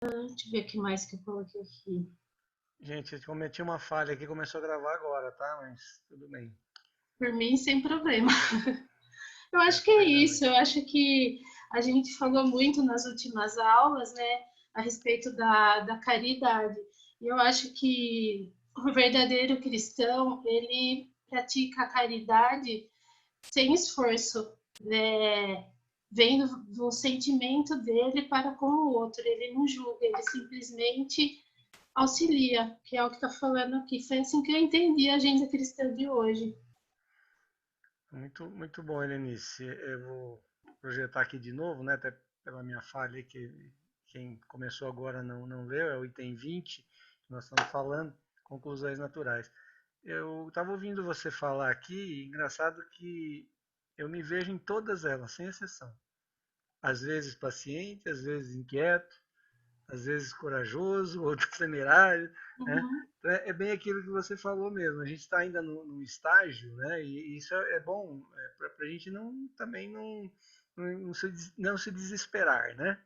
Deixa eu ver o que mais que eu coloquei aqui. Gente, eu cometi uma falha aqui, começou a gravar agora, tá? Mas tudo bem. Por mim, sem problema. Eu acho Peço que é perdão aí. isso. Eu acho que a gente falou muito nas últimas aulas, né, a respeito da caridade. E eu acho que o verdadeiro cristão, ele pratica a caridade sem esforço, né? Vem do sentimento dele para com o outro. Ele não julga, ele simplesmente auxilia, que é o que está falando aqui. Foi assim que eu entendi a agenda cristã de hoje. Muito, muito bom, Helenice. Eu vou projetar aqui de novo, né? Até pela minha falha aí, que quem começou agora não leu, é o item 20, que nós estamos falando, conclusões naturais. Eu estava ouvindo você falar aqui, e engraçado que eu me vejo em todas elas, sem exceção. Às vezes paciente, às vezes inquieto, às vezes corajoso, outros temerário, né? Uhum, Então, é bem aquilo que você falou mesmo. A gente está ainda no estágio, né? E isso é bom para a gente também não se desesperar, né?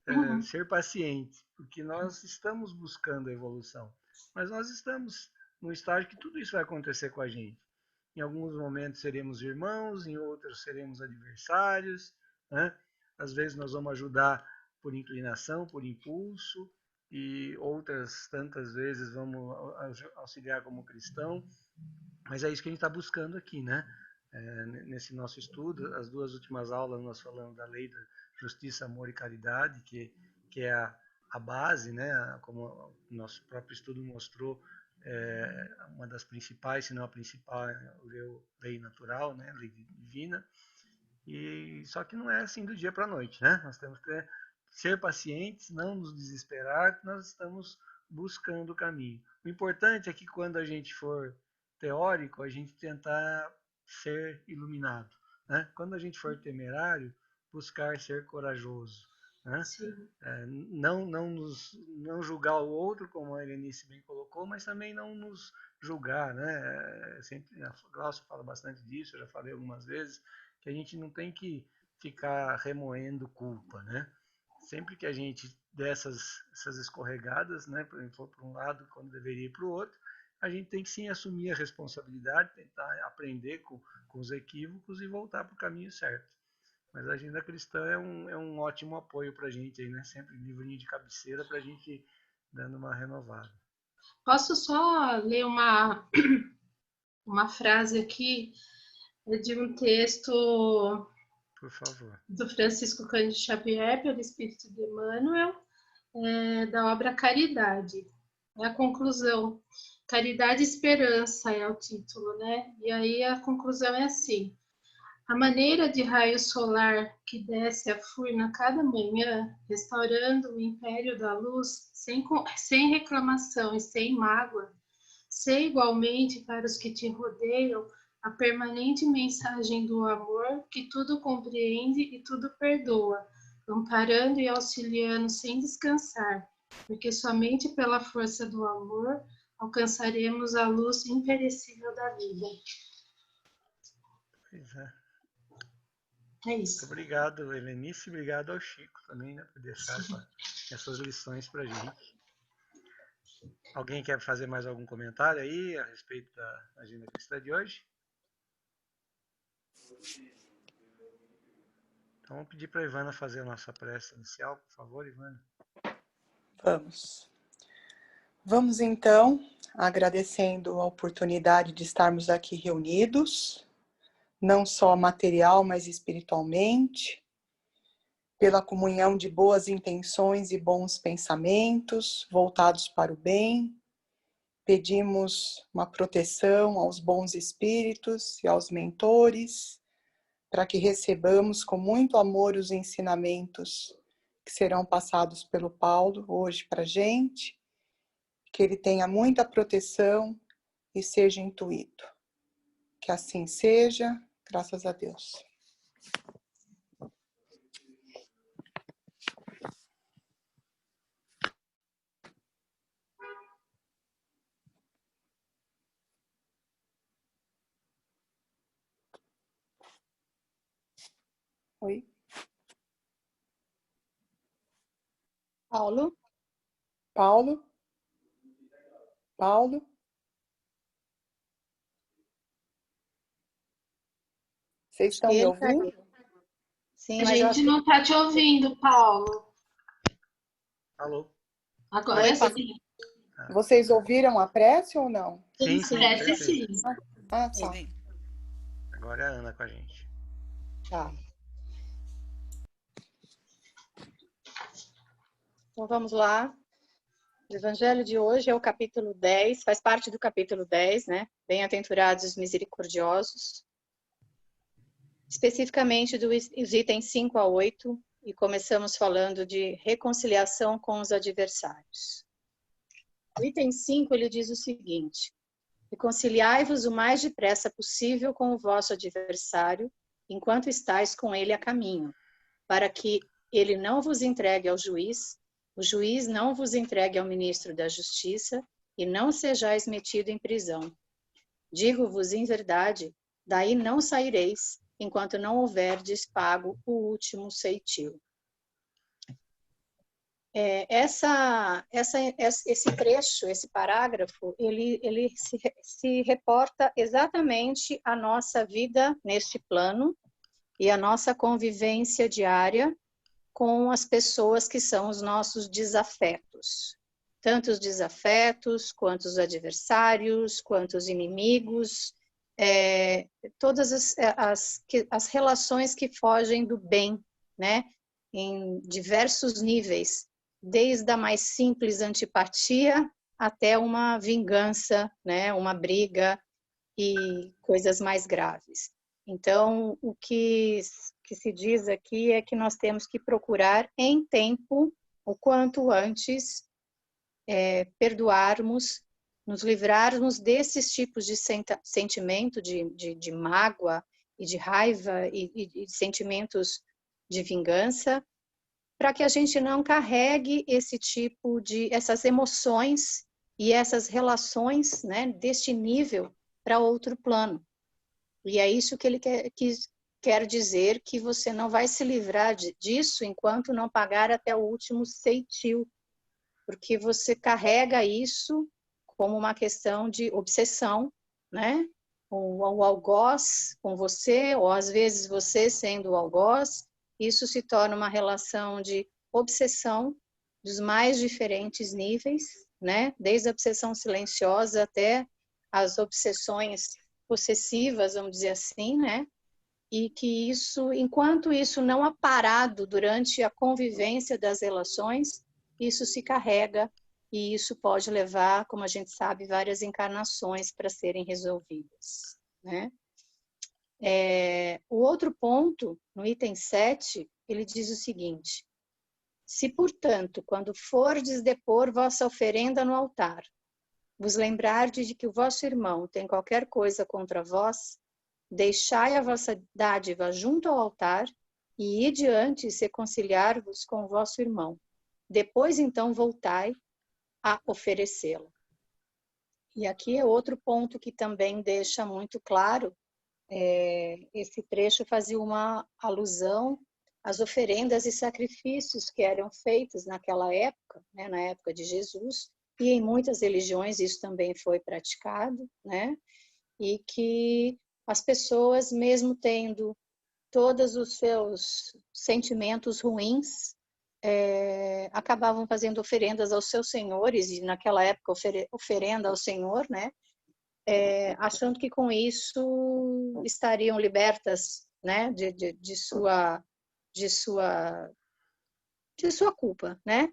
uhum, Ser paciente, porque nós estamos buscando a evolução, mas nós estamos no estágio que tudo isso vai acontecer com a gente. Em alguns momentos seremos irmãos, em outros seremos adversários, né? Às vezes nós vamos ajudar por inclinação, por impulso, e outras tantas vezes vamos auxiliar como cristão, mas é isso que a gente está buscando aqui, né? Nesse nosso estudo, as duas últimas aulas nós falamos da lei da justiça, amor e caridade, que é a base, né? Como o nosso próprio estudo mostrou, uma das principais, se não a principal, é a lei natural, né? Lei divina. E só que não é assim do dia para a noite, né? Nós temos que ser pacientes, não nos desesperar, que nós estamos buscando o caminho. O importante é que quando a gente for teórico, a gente tentar ser iluminado, né? Quando a gente for temerário, buscar ser corajoso, né? sim. Não julgar o outro, como a Helenice bem colocou, mas também não nos julgar, né? Sempre, a Glaucia fala bastante disso, eu já falei algumas vezes, que a gente não tem que ficar remoendo culpa, né? Sempre que a gente dessas essas escorregadas, né, for para um lado quando deveria ir para o outro, a gente tem que sim assumir a responsabilidade, tentar aprender com os equívocos e voltar para o caminho certo. Mas a agenda cristã é um ótimo apoio para a gente aí, né? Sempre livrinho de cabeceira para a gente ir dando uma renovada. Posso só ler uma frase aqui de um texto Por favor. do Francisco Cândido Xavier, pelo Espírito de Emmanuel, da obra Caridade. É a conclusão. Caridade e Esperança é o título, né? E aí a conclusão é assim: a maneira de raio solar que desce a furna cada manhã, restaurando o império da luz sem reclamação e sem mágoa, sei igualmente para os que te rodeiam a permanente mensagem do amor que tudo compreende e tudo perdoa, amparando e auxiliando sem descansar, porque somente pela força do amor alcançaremos a luz imperecível da vida. Pois é. É Muito isso. obrigado, Helenice, e obrigado ao Chico também, né, por deixar essas lições para a gente. Alguém quer fazer mais algum comentário aí a respeito da agenda cristã de hoje? Então vamos pedir para a Ivana fazer a nossa prece inicial, por favor, Ivana. Vamos. Vamos então, agradecendo a oportunidade de estarmos aqui reunidos, não só material, mas espiritualmente, pela comunhão de boas intenções e bons pensamentos voltados para o bem. Pedimos uma proteção aos bons espíritos e aos mentores, para que recebamos com muito amor os ensinamentos que serão passados pelo Paulo hoje para a gente, que ele tenha muita proteção e seja intuído. Que assim seja, graças a Deus. Oi? Paulo? Paulo? Paulo? Vocês estão me ouvindo? Sim, A mas gente não está te ouvindo, Paulo. Alô? Agora Oi, sim. Vocês ouviram a prece ou não? Sim, sim, Parece perfeito. sim. Ah, tá. Sim. Agora é a Ana com a gente. Tá. Então vamos lá. O evangelho de hoje é o capítulo 10, faz parte do capítulo 10, né? Bem-aventurados os misericordiosos. Especificamente dos itens 5 a 8, e começamos falando de reconciliação com os adversários. O item 5, ele diz o seguinte: reconciliai-vos o mais depressa possível com o vosso adversário, enquanto estáis com ele a caminho, para que ele não vos entregue ao juiz, o juiz não vos entregue ao ministro da Justiça, e não sejais metido em prisão. Digo-vos em verdade, daí não saireis, enquanto não houverdes pago o último ceitil. Esse trecho, esse parágrafo, ele se reporta exatamente à nossa vida neste plano e à nossa convivência diária com as pessoas que são os nossos desafetos. Tanto os desafetos, quanto os adversários, quanto os inimigos, todas as relações que fogem do bem, né? Em diversos níveis, desde a mais simples antipatia até uma vingança, né? Uma briga e coisas mais graves. Então, o que se diz aqui é que nós temos que procurar em tempo, o quanto antes, perdoarmos, nos livrarmos desses tipos de sentimento de mágoa e de raiva e sentimentos de vingança, para que a gente não carregue essas emoções e essas relações, né, deste nível para outro plano. E é isso que ele quer dizer, que você não vai se livrar disso enquanto não pagar até o último ceitil, porque você carrega isso como uma questão de obsessão, né? O algoz com você, ou às vezes você sendo o algoz, isso se torna uma relação de obsessão dos mais diferentes níveis, né? Desde a obsessão silenciosa até as obsessões possessivas, vamos dizer assim, né? E que isso, enquanto isso não é parado durante a convivência das relações, isso se carrega e isso pode levar, como a gente sabe, várias encarnações para serem resolvidas, né? O outro ponto, no item 7, ele diz o seguinte: se, portanto, quando fordes depor vossa oferenda no altar, vos lembrardes de que o vosso irmão tem qualquer coisa contra vós, deixai a vossa dádiva junto ao altar e ide antes reconciliar-vos com o vosso irmão. Depois, então, voltai a oferecê-la. E aqui é outro ponto que também deixa muito claro. Esse trecho fazia uma alusão às oferendas e sacrifícios que eram feitos naquela época, né, na época de Jesus, e em muitas religiões isso também foi praticado, né? E que as pessoas, mesmo tendo todos os seus sentimentos ruins, acabavam fazendo oferendas aos seus senhores, e naquela época oferenda ao Senhor, né? Achando que com isso estariam libertas, né? de sua culpa, né?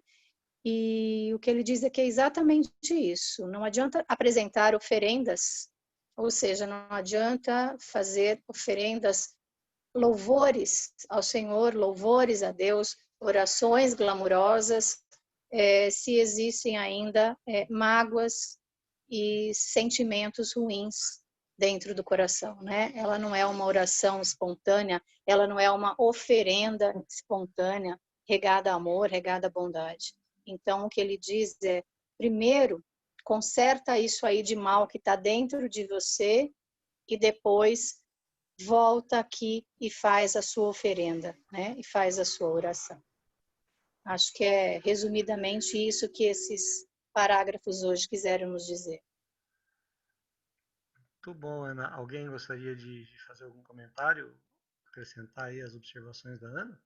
E o que ele diz é que é exatamente isso. Não adianta apresentar oferendas, ou seja, não adianta fazer oferendas, louvores ao Senhor, louvores a Deus, orações glamourosas, se existem ainda mágoas e sentimentos ruins dentro do coração, né? Ela não é uma oração espontânea, ela não é uma oferenda espontânea, regada a amor, regada a bondade. Então, o que ele diz é, primeiro, conserta isso aí de mal que está dentro de você e depois volta aqui e faz a sua oferenda, né? E faz a sua oração. Acho que é resumidamente isso que esses parágrafos hoje quiseram nos dizer. Muito bom, Ana. Alguém gostaria de fazer algum comentário? Acrescentar aí as observações da Ana?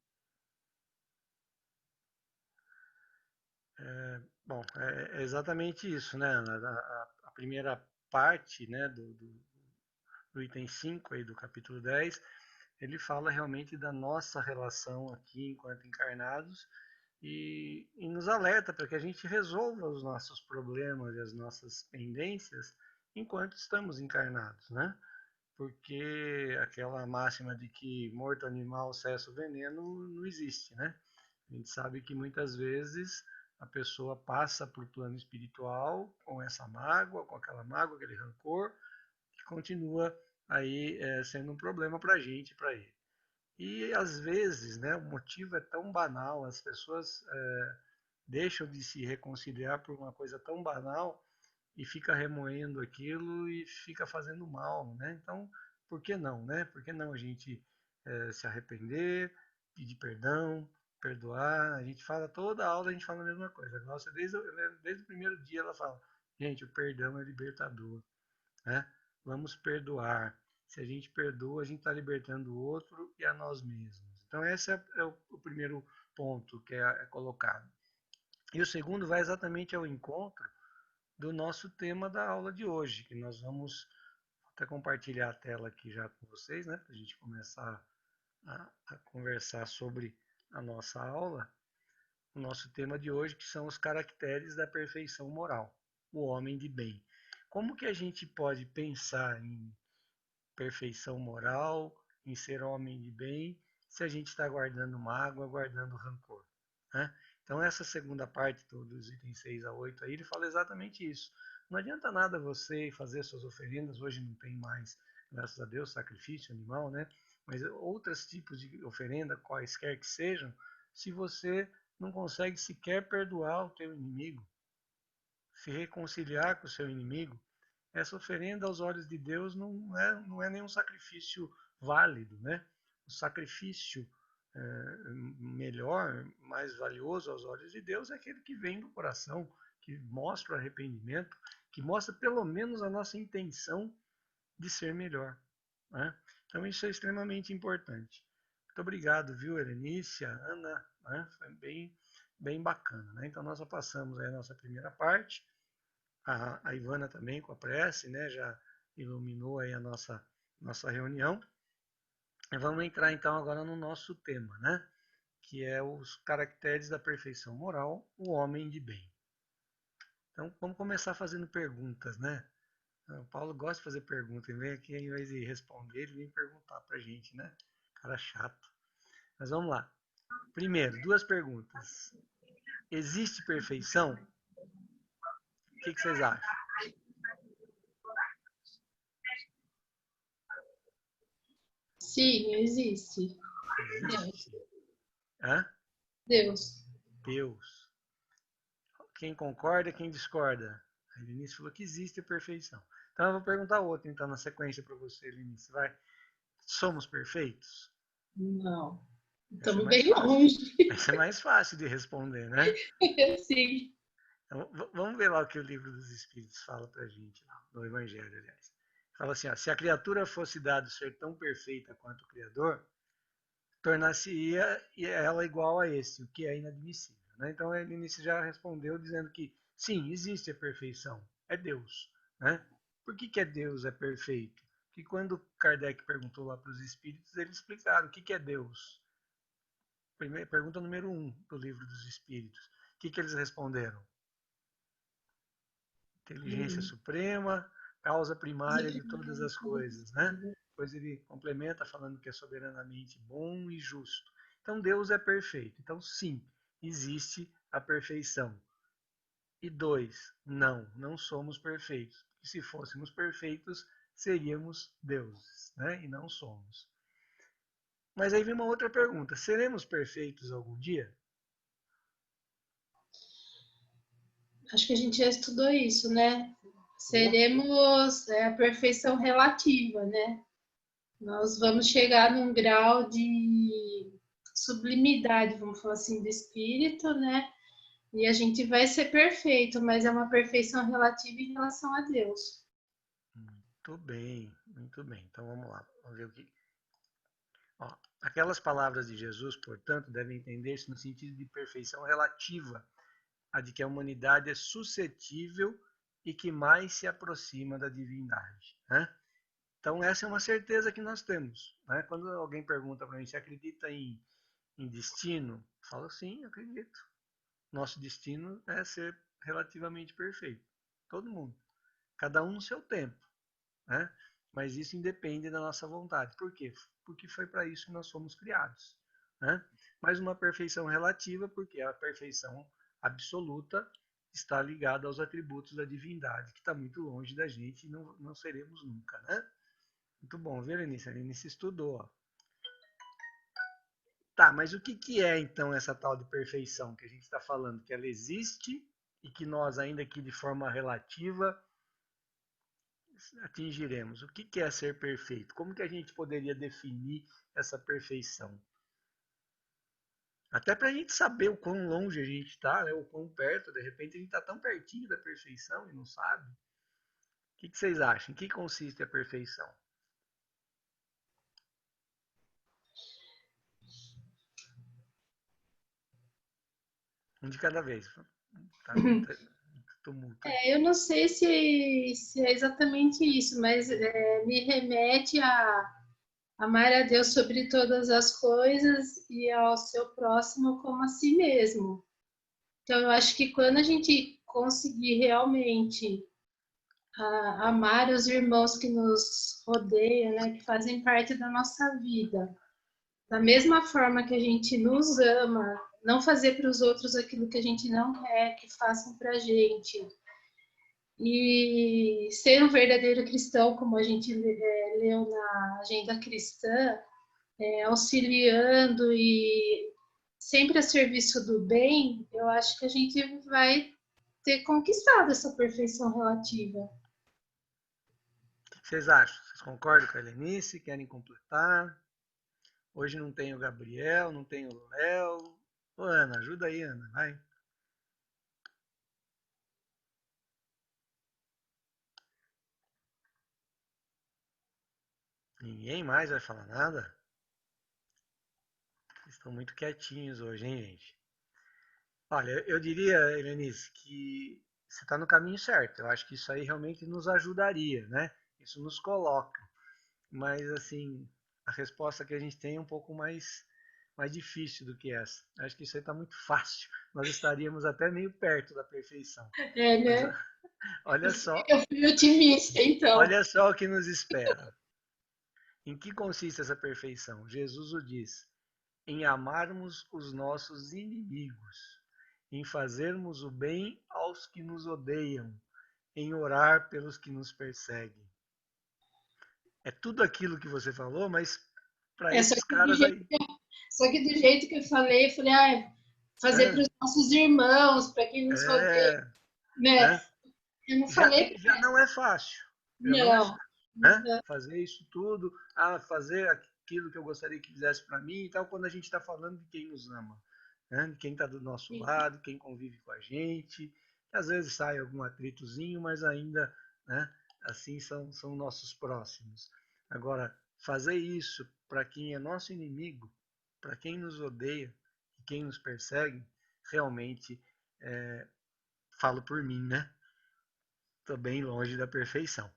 Bom, é exatamente isso, né, Ana? A primeira parte, né, do item 5 aí do capítulo 10, ele fala realmente da nossa relação aqui enquanto encarnados e nos alerta para que a gente resolva os nossos problemas e as nossas pendências enquanto estamos encarnados, né? Porque aquela máxima de que morto animal cessa o veneno não existe, né? A gente sabe que muitas vezes a pessoa passa por plano espiritual com essa mágoa, com aquela mágoa, aquele rancor, que continua aí sendo um problema para a gente, para ele. E às vezes, né, o motivo é tão banal, as pessoas deixam de se reconciliar por uma coisa tão banal e fica remoendo aquilo e fica fazendo mal, né? Então, por que não, né? Por que não a gente se arrepender, pedir perdão, perdoar? A gente fala toda a aula, a gente fala a mesma coisa. Nossa, desde o primeiro dia ela fala, gente, o perdão é libertador, né? Vamos perdoar. Se a gente perdoa, a gente está libertando o outro e a nós mesmos. Então, esse é o primeiro ponto que é colocado. E o segundo vai exatamente ao encontro do nosso tema da aula de hoje, que nós vamos até compartilhar a tela aqui já com vocês, né, para a gente começar a conversar sobre a nossa aula. O nosso tema de hoje, que são os caracteres da perfeição moral, o homem de bem. Como que a gente pode pensar em perfeição moral, em ser homem de bem, se a gente está guardando mágoa, guardando rancor, né? Então, essa segunda parte dos itens 6 a 8 aí, ele fala exatamente isso. Não adianta nada você fazer suas oferendas, hoje não tem mais, graças a Deus, sacrifício animal, né? Mas outros tipos de oferenda, quaisquer que sejam, se você não consegue sequer perdoar o teu inimigo, se reconciliar com o seu inimigo, essa oferenda aos olhos de Deus não é nenhum sacrifício válido, né? O sacrifício melhor, mais valioso aos olhos de Deus é aquele que vem do coração, que mostra o arrependimento, que mostra pelo menos a nossa intenção de ser melhor, né? Então isso é extremamente importante. Muito obrigado, viu, Helenice, Ana, né? Foi bem bacana, né? Então nós já passamos aí a nossa primeira parte. A Ivana também com a prece, né, já iluminou aí a nossa reunião. E vamos entrar então agora no nosso tema, né, que é os caracteres da perfeição moral, o homem de bem. Então vamos começar fazendo perguntas, né? O Paulo gosta de fazer perguntas, ele vem aqui ao invés de responder, ele vem perguntar pra gente, né? Cara chato. Mas vamos lá. Primeiro, duas perguntas. Existe perfeição? O que vocês acham? Sim, existe. Existe? Hã? Deus. Deus. Quem concorda, quem discorda? A Lenice falou que existe a perfeição. Então eu vou perguntar outra, então, na sequência para você, Lenice. Vai. Somos perfeitos? Não. Essa é Estamos mais bem fácil. longe. Essa é mais fácil de responder, né? Sim. Então, vamos ver lá o que o livro dos Espíritos fala para a gente, no Evangelho, aliás. Fala assim, ó, se a criatura fosse dado ser tão perfeita quanto o Criador, tornar-se-ia ela igual a esse, o que é inadmissível, né? Então, a Lenice já respondeu dizendo que, sim, existe a perfeição, é Deus, né? Por que é Deus é perfeito? Porque quando Kardec perguntou lá para os espíritos, eles explicaram o que é Deus. Pergunta número 1 do livro dos espíritos. O que eles responderam? Inteligência suprema, causa primária de todas as coisas, né? Depois ele complementa falando que é soberanamente bom e justo. Então Deus é perfeito. Então sim, existe a perfeição. E 2, não somos perfeitos. Porque se fôssemos perfeitos, seríamos deuses, né? E não somos. Mas aí vem uma outra pergunta: seremos perfeitos algum dia? Acho que a gente já estudou isso, né? Seremos a perfeição relativa, né? Nós vamos chegar num grau de sublimidade, vamos falar assim, do espírito, né? E a gente vai ser perfeito, mas é uma perfeição relativa em relação a Deus. Muito bem, muito bem. Então vamos lá, vamos ver o que. Ó, aquelas palavras de Jesus, portanto, devem entender-se no sentido de perfeição relativa, a de que a humanidade é suscetível e que mais se aproxima da divindade, né? Então essa é uma certeza que nós temos, né? Quando alguém pergunta para mim se acredita em destino, eu falo sim, acredito. Nosso destino é ser relativamente perfeito, todo mundo, cada um no seu tempo, né? Mas isso independe da nossa vontade. Por quê? Porque foi para isso que nós fomos criados, né? Mas uma perfeição relativa, porque a perfeição absoluta está ligada aos atributos da divindade, que está muito longe da gente e não seremos nunca, né? Muito bom, viu, Lenice? A Lenice estudou, ó. Tá, mas o que é então essa tal de perfeição que a gente está falando? Que ela existe e que nós, ainda que de forma relativa, atingiremos. O que é ser perfeito? Como que a gente poderia definir essa perfeição? Até para a gente saber o quão longe a gente está, né? O quão perto, de repente a gente está tão pertinho da perfeição e não sabe. O que vocês acham? Em que consiste a perfeição? Um de cada vez. Tá muito tumulto aí. Eu não sei se é exatamente isso, mas me remete a amar a Deus sobre todas as coisas e ao seu próximo como a si mesmo. Então, eu acho que quando a gente conseguir realmente amar os irmãos que nos rodeiam, né, que fazem parte da nossa vida, da mesma forma que a gente nos ama, não fazer para os outros aquilo que a gente não quer que façam para a gente, e ser um verdadeiro cristão, como a gente leu na agenda cristã, auxiliando e sempre a serviço do bem, eu acho que a gente vai ter conquistado essa perfeição relativa. O que vocês acham? Vocês concordam com a Helenice? Querem completar? Hoje não tem o Gabriel, não tem o Léo. Ô, Ana, ajuda aí, Ana, vai. Ninguém mais vai falar nada? Estão muito quietinhos hoje, hein, gente? Olha, eu diria, Helenice, que você está no caminho certo. Eu acho que isso aí realmente nos ajudaria, né? Isso nos coloca. Mas, assim, a resposta que a gente tem é um pouco mais difícil do que essa. Acho que isso aí está muito fácil. Nós estaríamos até meio perto da perfeição. Mas Né? olha só, Eu fui otimista, então. olha só o que nos espera. Em que consiste essa perfeição? Jesus o diz: em amarmos os nossos inimigos, em fazermos o bem aos que nos odeiam, em orar pelos que nos perseguem. É tudo aquilo que você falou, mas para É, esses caras aí. só que do jeito que eu falei, fazer para É, os nossos irmãos, para quem nos rodeia, é, né? né? Eu não Já, falei, já não é fácil. Já não é não. fácil. Né? Fazer isso tudo, fazer aquilo que eu gostaria que fizesse para mim e tal, quando a gente está falando de quem nos ama, né? De quem está do nosso lado, quem convive com a gente. Às vezes sai algum atritozinho, mas ainda, né? Assim são nossos próximos. Agora, fazer isso para quem é nosso inimigo, para quem nos odeia e quem nos persegue, realmente falo por mim, né? Estou bem longe da perfeição.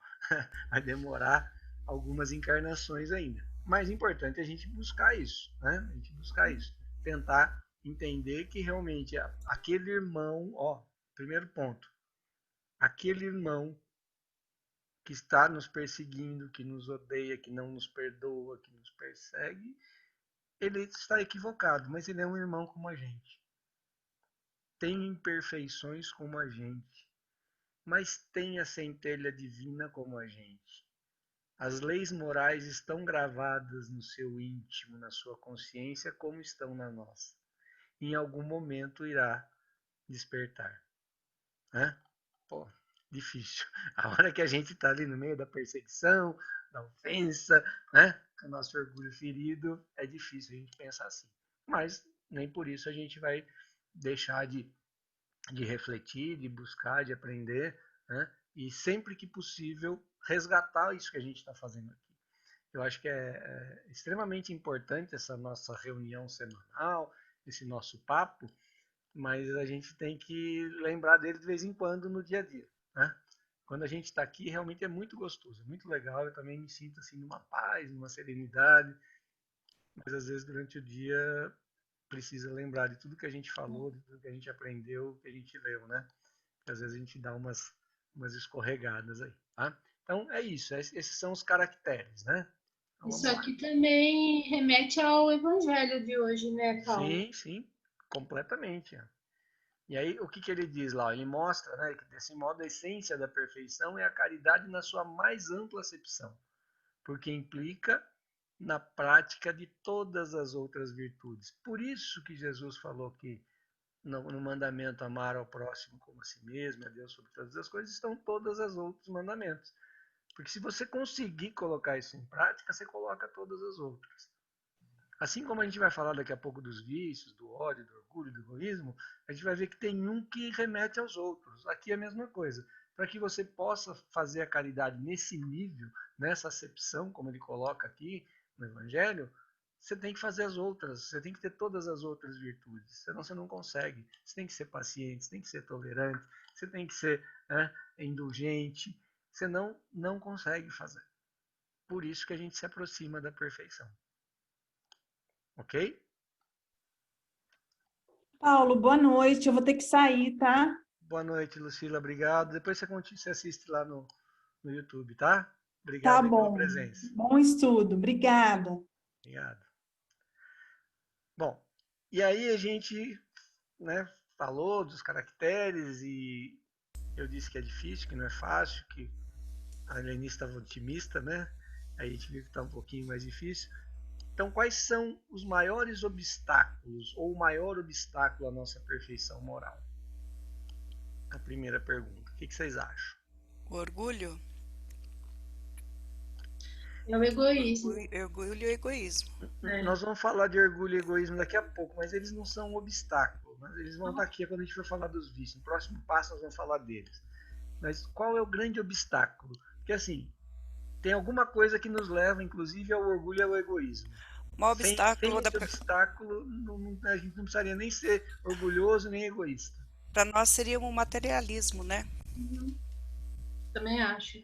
Vai demorar algumas encarnações ainda. Mas é importante a gente buscar isso, né? A gente buscar isso. Tentar entender que realmente aquele irmão, ó, primeiro ponto, aquele irmão que está nos perseguindo, que nos odeia, que não nos perdoa, que nos persegue, ele está equivocado, mas ele é um irmão como a gente. Tem imperfeições como a gente, mas tem a centelha divina como a gente. As leis morais estão gravadas no seu íntimo, na sua consciência, como estão na nossa. Em algum momento irá despertar. Né? Pô, difícil. A hora que a gente está ali no meio da perseguição, da ofensa, né? Com o nosso orgulho ferido, é difícil a gente pensar assim. mas nem por isso a gente vai deixar de refletir, de buscar, de aprender, né? E sempre que possível resgatar isso que a gente está fazendo aqui. Eu acho que é extremamente importante essa nossa reunião semanal, esse nosso papo, mas a gente tem que lembrar dele de vez em quando no dia a dia, né? Quando a gente está aqui, realmente é muito gostoso, é muito legal. Eu também me sinto assim numa paz, numa serenidade, mas às vezes durante o dia precisa lembrar de tudo que a gente falou, de tudo que a gente aprendeu, que a gente leu, né? Porque às vezes a gente dá umas escorregadas aí, tá? Então é isso, esses são os caracteres, né? Então Isso vamos lá. aqui também remete ao evangelho de hoje, né, Paulo? Sim, sim, completamente. E aí o que, que ele diz lá? Ele mostra, né, que desse modo a essência da perfeição é a caridade na sua mais ampla acepção, porque implica na prática de todas as outras virtudes. Por isso que Jesus falou que no mandamento amar ao próximo como a si mesmo, a Deus sobre todas as coisas, estão todos os outros mandamentos. Porque se você conseguir colocar isso em prática, você coloca todas as outras. Assim como a gente vai falar daqui a pouco dos vícios, do ódio, do orgulho, do egoísmo, a gente vai ver que tem um que remete aos outros. Aqui é a mesma coisa. Para que você possa fazer a caridade nesse nível, nessa acepção, como ele coloca aqui no Evangelho, você tem que fazer as outras, você tem que ter todas as outras virtudes, senão você não consegue. Você tem que ser paciente, você tem que ser tolerante, você tem que ser indulgente, senão não consegue fazer. Por isso que a gente se aproxima da perfeição. Ok? Paulo, boa noite. Eu vou ter que sair, tá? Boa noite, Lucila. Obrigado. Depois você assiste lá no YouTube, tá? Tá Obrigado aí pela bom. presença. Bom estudo. Obrigada. Obrigado. Bom, e aí a gente, né, falou dos caracteres e eu disse que é difícil, que não é fácil, que a Helenice estava otimista, né? Aí a gente viu que está um pouquinho mais difícil. Então, quais são os maiores obstáculos ou o maior obstáculo à nossa perfeição moral? A primeira pergunta. O que vocês acham? O orgulho? É o egoísmo. Orgulho e egoísmo. Nós vamos falar de orgulho e egoísmo daqui a pouco, mas eles não são um obstáculo. Né? Eles vão estar aqui quando a gente for falar dos vícios. No próximo passo nós vamos falar deles. Mas qual é o grande obstáculo? Porque assim, tem alguma coisa que nos leva, inclusive, ao orgulho e ao egoísmo. O maior Sem obstáculo esse obstáculo, a gente não precisaria nem ser orgulhoso nem egoísta. para nós seria um materialismo, né? Uhum. Também acho.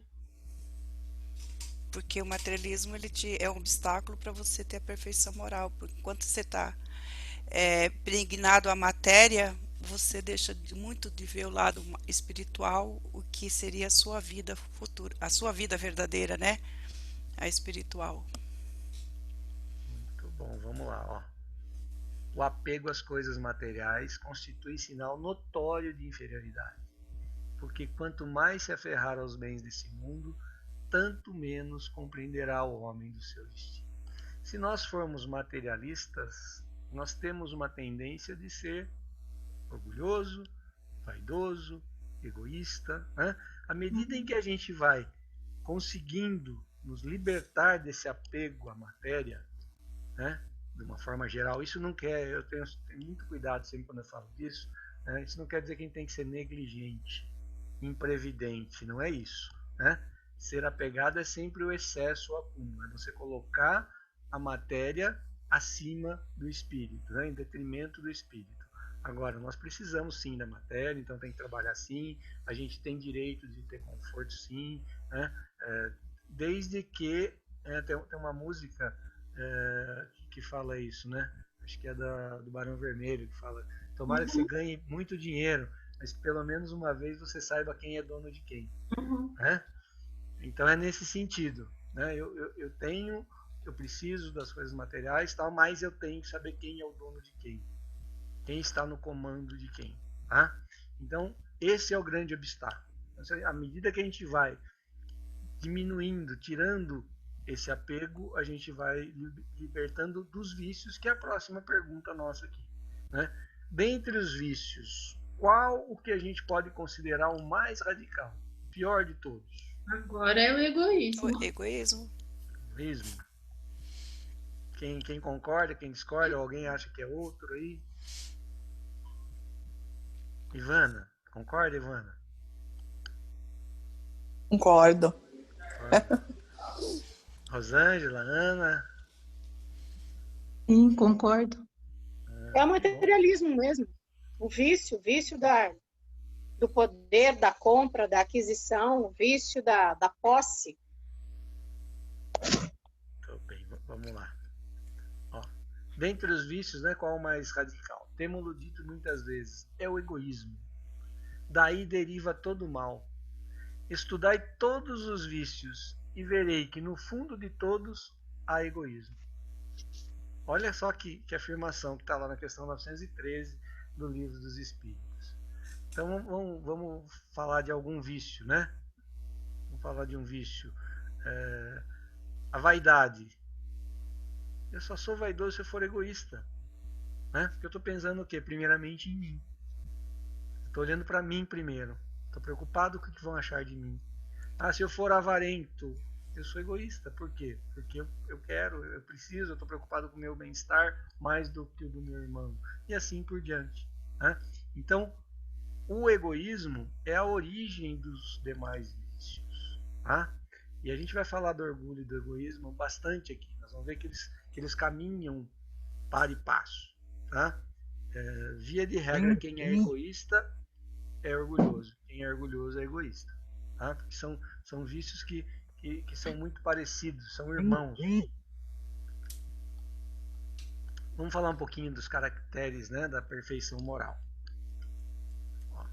Porque o materialismo é um obstáculo para você ter a perfeição moral. Porque enquanto você está impregnado à matéria, você deixa muito de ver o lado espiritual, o que seria a sua vida futura, a sua vida verdadeira, né? A espiritual. Muito bom, vamos lá. Ó. O apego às coisas materiais constitui sinal notório de inferioridade. Porque quanto mais se aferrar aos bens desse mundo, tanto menos compreenderá o homem do seu destino. Se nós formos materialistas, nós temos uma tendência de ser orgulhoso, vaidoso, egoísta. Né? À medida em que a gente vai conseguindo nos libertar desse apego à matéria, né? De uma forma geral, isso não quer, eu tenho muito cuidado sempre quando eu falo disso, né? Isso não quer dizer que a gente tem que ser negligente, imprevidente, não é isso. Né? Ser apegado é sempre o excesso, o acúmulo, é você colocar a matéria acima do espírito, né? Em detrimento do espírito. Agora, nós precisamos sim da matéria, então tem que trabalhar sim, a gente tem direito de ter conforto sim, né? Desde que tem uma música que fala isso, né? Acho que é do Barão Vermelho, que fala: tomara que você ganhe muito dinheiro, mas pelo menos uma vez você saiba quem é dono de quem. Uhum. Né? Então é nesse sentido. Né? Eu preciso das coisas materiais, tal, mas eu tenho que saber quem é o dono de quem está no comando de quem. Tá? Então, esse é o grande obstáculo. Então, à medida que a gente vai diminuindo, tirando esse apego, a gente vai libertando dos vícios, que é a próxima pergunta nossa aqui. Né? Dentre os vícios, qual o que a gente pode considerar o mais radical? O pior de todos? Agora é o egoísmo. O egoísmo. Egoísmo. O Quem concorda, quem discorda, ou alguém acha que é outro aí? Ivana, concorda, Ivana? Concordo. Concorda. Rosângela, Ana? Sim, concordo. É o Que bom. materialismo mesmo. O vício do poder, da compra, da aquisição, o vício da posse. Tô bem, vamos lá. Ó, dentre os vícios, né, qual é o mais radical? Temos-lo dito muitas vezes, é o egoísmo. Daí deriva todo o mal. Estudai todos os vícios e verei que no fundo de todos há egoísmo. Olha só que afirmação que está lá na questão 913 do Livro dos Espíritos. Então vamos falar de algum vício, né? Vamos falar de um vício. A vaidade. Eu só sou vaidoso se eu for egoísta. Né? Porque eu estou pensando o quê? Primeiramente em mim. Estou olhando para mim primeiro. Estou preocupado com o que vão achar de mim. Ah, se eu for avarento, eu sou egoísta. Por quê? Porque eu quero, eu preciso, eu estou preocupado com o meu bem-estar mais do que o do meu irmão. E assim por diante. Né? Então, o egoísmo é a origem dos demais vícios. Tá? E a gente vai falar do orgulho e do egoísmo bastante aqui. Nós vamos ver que eles caminham para e passo. Tá? Via de regra, quem é egoísta é orgulhoso. Quem é orgulhoso é egoísta. Tá? Porque são vícios que são muito parecidos, são irmãos. Vamos falar um pouquinho dos caracteres, né, da perfeição moral. Ó,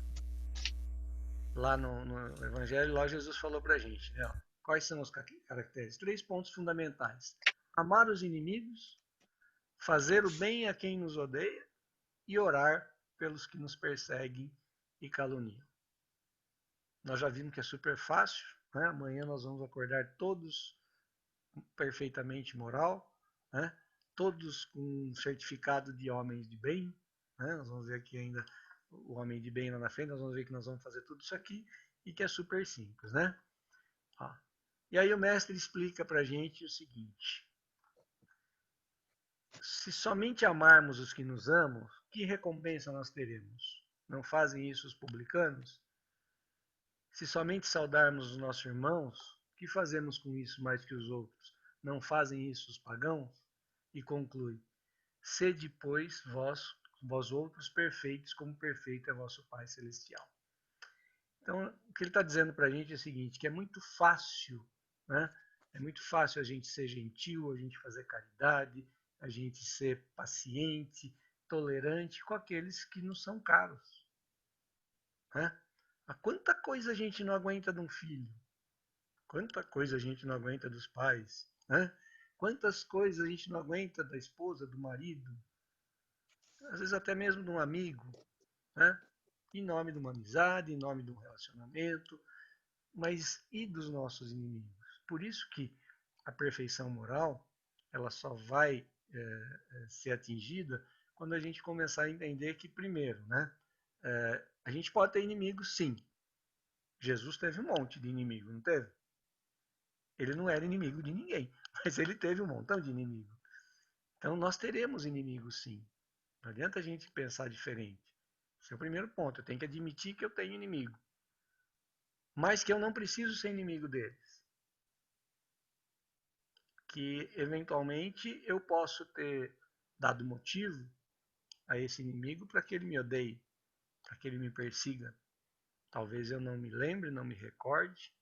lá no Evangelho, lá Jesus falou pra gente, né, ó, quais são os caracteres? 3 pontos fundamentais. Amar os inimigos, fazer o bem a quem nos odeia e orar pelos que nos perseguem e caluniam. Nós já vimos que é super fácil, né? Amanhã nós vamos acordar todos perfeitamente moral, né? Todos com um certificado de homens de bem, né? Nós vamos ver aqui ainda o homem de bem lá na frente, nós vamos ver que nós vamos fazer tudo isso aqui e que é super simples, né? Ó. E aí o mestre explica pra gente o seguinte: se somente amarmos os que nos amam, que recompensa nós teremos? Não fazem isso os publicanos? Se somente saudarmos os nossos irmãos, que fazemos com isso mais que os outros? Não fazem isso os pagãos? E conclui: sede, pois, vós outros perfeitos, como perfeito é vosso Pai Celestial. Então, o que ele está dizendo para a gente é o seguinte, que é muito fácil, né? É muito fácil a gente ser gentil, a gente fazer caridade, a gente ser paciente, tolerante com aqueles que nos são caros. Né? Quanta coisa a gente não aguenta de um filho? Quanta coisa a gente não aguenta dos pais? Né? Quantas coisas a gente não aguenta da esposa, do marido? Às vezes até mesmo de um amigo, né? Em nome de uma amizade, em nome de um relacionamento, mas e dos nossos inimigos? Por isso que a perfeição moral ela só vai ser atingida quando a gente começar a entender que, primeiro, né, a gente pode ter inimigos, sim. Jesus teve um monte de inimigo, não teve? Ele não era inimigo de ninguém, mas ele teve um montão de inimigo. Então nós teremos inimigos, sim. Não adianta a gente pensar diferente. Esse é o primeiro ponto. Eu tenho que admitir que eu tenho inimigo. Mas que eu não preciso ser inimigo deles. Que eventualmente eu posso ter dado motivo a esse inimigo para que ele me odeie, para que ele me persiga. Talvez eu não me lembre, não me recorde.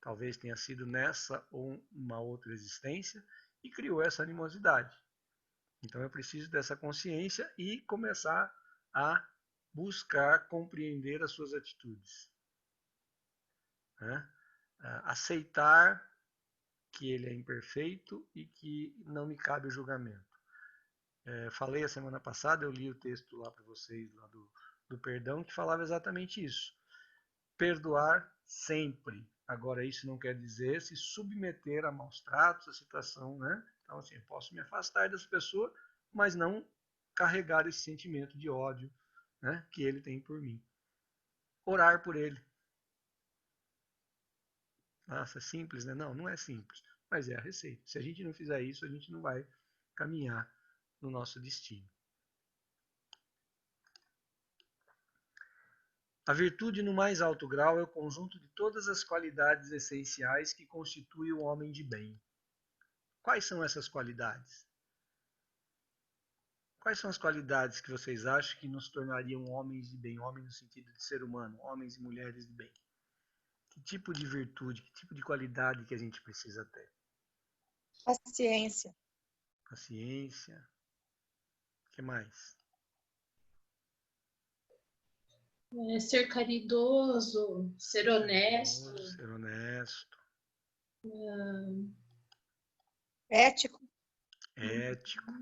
Talvez tenha sido nessa ou uma outra existência e criou essa animosidade. Então eu preciso dessa consciência e começar a buscar compreender as suas atitudes. Né? Aceitar que ele é imperfeito e que não me cabe o julgamento. Falei a semana passada, eu li o texto lá para vocês lá do perdão que falava exatamente isso. Perdoar sempre. Agora isso não quer dizer se submeter a maus tratos, a situação, né? Então assim, eu posso me afastar dessa pessoa, mas não carregar esse sentimento de ódio, né, que ele tem por mim. Orar por ele. Nossa, simples, né? Não, não é simples, mas é a receita. Se a gente não fizer isso, a gente não vai caminhar no nosso destino. A virtude no mais alto grau é o conjunto de todas as qualidades essenciais que constituem o homem de bem. Quais são essas qualidades? Quais são as qualidades que vocês acham que nos tornariam homens de bem? Homem no sentido de ser humano, homens e mulheres de bem. Que tipo de virtude, que tipo de qualidade que a gente precisa ter? Paciência. Paciência. O que mais? Ser caridoso, ser honesto. Ser honesto. Ético. Ético.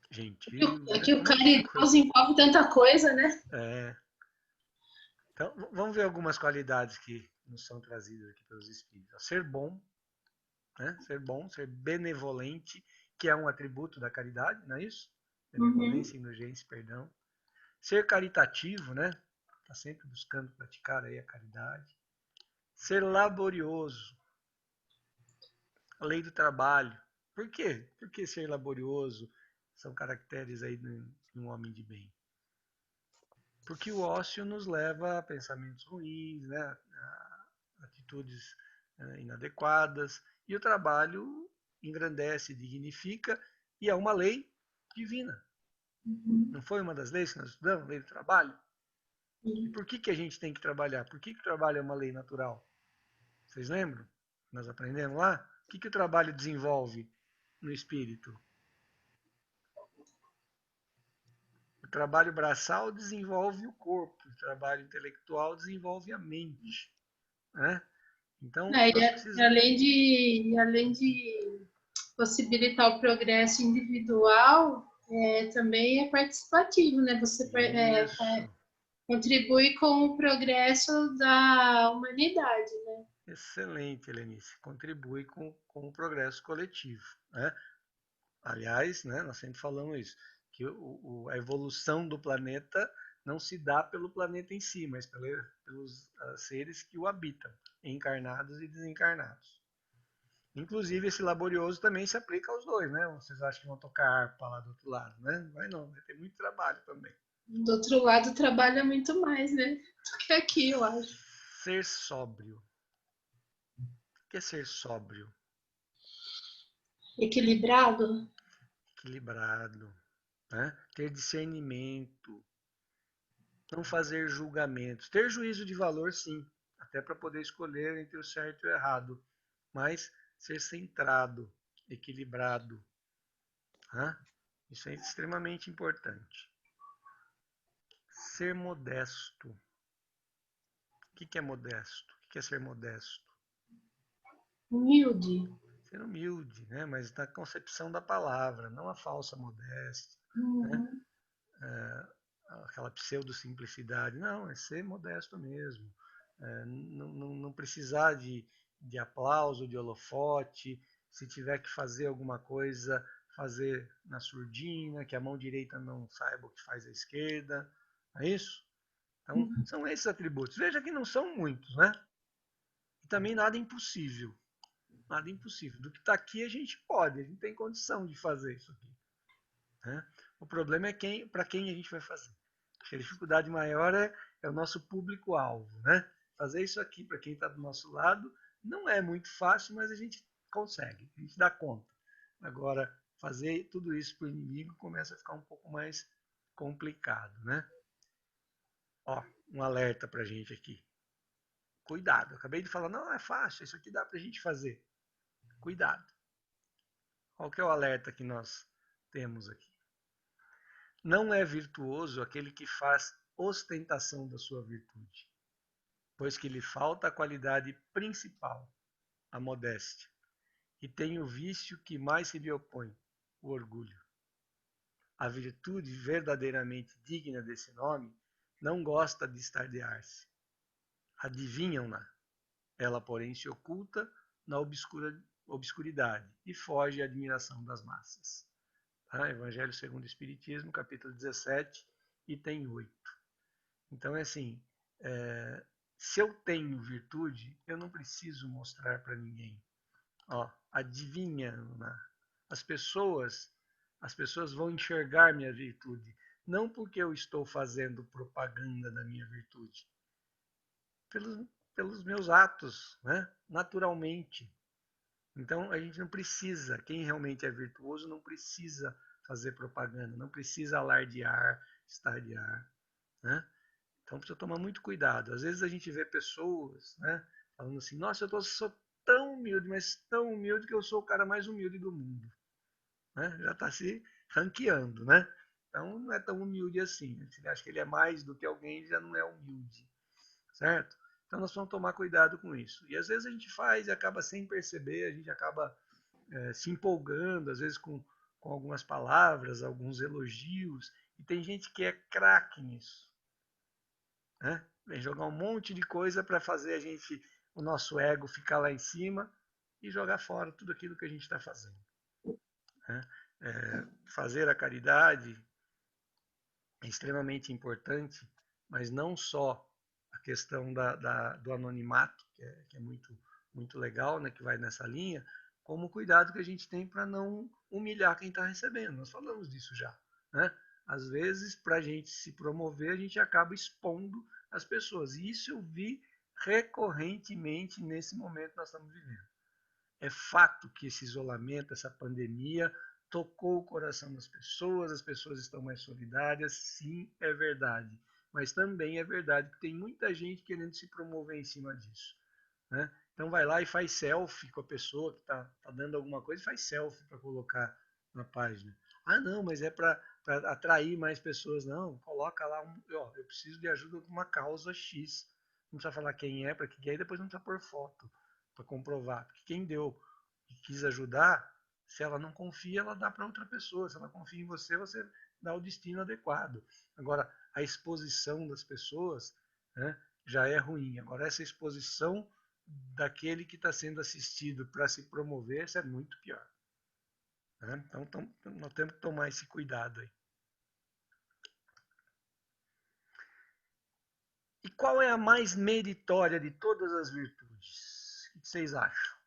Gentil. É que o Um monte de coisa. caridoso envolve tanta coisa, né? Então, vamos ver algumas qualidades que nos são trazidas aqui pelos Espíritos. Ser bom, né? Ser bom, ser benevolente, que é um atributo da caridade, não é isso? Benevolência, indulgência, perdão. Ser caritativo, né? Está sempre buscando praticar aí a caridade. Ser laborioso. A lei do trabalho. Por quê? Porque ser laborioso são caracteres aí de um homem de bem. Porque o ócio nos leva a pensamentos ruins, né? A atitudes inadequadas. E o trabalho engrandece, dignifica, e é uma lei divina. Não foi uma das leis que nós estudamos, lei do trabalho? E por que a gente tem que trabalhar? Por que o trabalho é uma lei natural? Vocês lembram? Nós aprendemos lá? O que o trabalho desenvolve no espírito? O trabalho braçal desenvolve o corpo, o trabalho intelectual desenvolve a mente. Né? Então, nós precisamos... além de possibilitar o progresso individual, também é participativo, né? Você contribui com o progresso da humanidade, né? Excelente, Helenice. Contribui com o progresso coletivo. Né? Aliás, né, nós sempre falamos isso, que a evolução do planeta não se dá pelo planeta em si, mas pelos seres que o habitam, encarnados e desencarnados. Inclusive, esse laborioso também se aplica aos dois, né? Vocês acham que vão tocar harpa lá do outro lado, né? Não vai não, vai ter muito trabalho também. Do outro lado, trabalha muito mais, né? Do que aqui, eu acho. Ser sóbrio. O que é ser sóbrio? Equilibrado? Equilibrado. Né? Ter discernimento. Não fazer julgamentos. Ter juízo de valor, sim. Até para poder escolher entre o certo e o errado. Mas ser centrado, equilibrado. Né? Isso é extremamente importante. Ser modesto. O que é modesto? O que é ser modesto? Humilde. Ser humilde, né? Mas na concepção da palavra, não a falsa modéstia, né? Aquela pseudo-simplicidade. Não, é ser modesto mesmo. Não precisar de aplauso, de holofote. Se tiver que fazer alguma coisa, fazer na surdina, que a mão direita não saiba o que faz a esquerda. É isso? Então, são esses atributos. Veja que não são muitos, né? E também nada impossível. Nada impossível. Do que está aqui a gente pode, a gente tem condição de fazer isso aqui. Né? O problema é para quem a gente vai fazer. A dificuldade maior é o nosso público-alvo. Né? Fazer isso aqui para quem está do nosso lado não é muito fácil, mas a gente consegue, a gente dá conta. Agora, fazer tudo isso para o inimigo começa a ficar um pouco mais complicado. Né? Ó, um alerta para a gente aqui. Cuidado, eu acabei de falar, não, é fácil, isso aqui dá para a gente fazer. Cuidado. Qual que é o alerta que nós temos aqui? Não é virtuoso aquele que faz ostentação da sua virtude, pois que lhe falta a qualidade principal, a modéstia, e tem o vício que mais se lhe opõe, o orgulho. A virtude verdadeiramente digna desse nome não gosta de estardear-se. Adivinham-na. Ela, porém, se oculta na obscuridade e foge à admiração das massas. Evangelho segundo o Espiritismo, capítulo 17, item 8. Então, é assim, se eu tenho virtude, eu não preciso mostrar para ninguém. Ó, adivinha, as pessoas vão enxergar minha virtude, não porque eu estou fazendo propaganda da minha virtude, pelos meus atos, né? Naturalmente. Então a gente não precisa, quem realmente é virtuoso não precisa fazer propaganda, não precisa alardear, estardear, né? Então precisa tomar muito cuidado. Às vezes a gente vê pessoas, né, falando assim: nossa, sou tão humilde, mas tão humilde que eu sou o cara mais humilde do mundo. Né? Já está se ranqueando, né? Então não é tão humilde assim. Se ele acha que ele é mais do que alguém, já não é humilde, certo? Então nós vamos tomar cuidado com isso. E às vezes a gente faz e acaba sem perceber, a gente acaba se empolgando, às vezes com algumas palavras, alguns elogios. E tem gente que é craque nisso. Né? Vem jogar um monte de coisa para fazer o nosso ego ficar lá em cima e jogar fora tudo aquilo que a gente está fazendo. Né? Fazer a caridade é extremamente importante, mas não só a questão do anonimato, que é muito legal, né, que vai nessa linha, como o cuidado que a gente tem para não humilhar quem está recebendo. Nós falamos disso já. Né? Às vezes, para a gente se promover, a gente acaba expondo as pessoas. E isso eu vi recorrentemente nesse momento que nós estamos vivendo. É fato que esse isolamento, essa pandemia, tocou o coração das pessoas, as pessoas estão mais solidárias, sim, é verdade. Mas também é verdade que tem muita gente querendo se promover em cima disso. Né? Então vai lá e faz selfie com a pessoa que está dando alguma coisa e faz selfie para colocar na página. Ah, não, mas é para atrair mais pessoas. Não, coloca lá, eu preciso de ajuda com uma causa X. Não precisa falar quem é, para que é, e depois não precisa pôr foto para comprovar. Porque quem deu e quis ajudar, se ela não confia, ela dá para outra pessoa. Se ela confia em você, você dá o destino adequado. Agora, a exposição das pessoas, né, já é ruim. Agora, essa exposição daquele que está sendo assistido para se promover, isso é muito pior. Né? Então, nós temos que tomar esse cuidado aí. E qual é a mais meritória de todas as virtudes? O que vocês acham?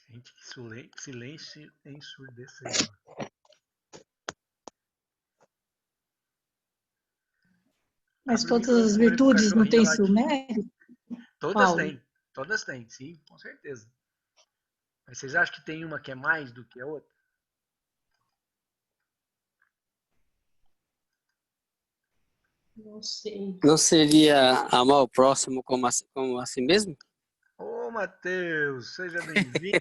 Gente, que silêncio ensurdecedor. Mas Abre o todas as microfone pro virtudes não cachorrinho têm seu latir. mérito, Paulo? Todas têm, sim, com certeza. Mas vocês acham que tem uma que é mais do que a outra? Não sei. Não seria amar o próximo como a si mesmo? Ô, Matheus, seja bem-vindo.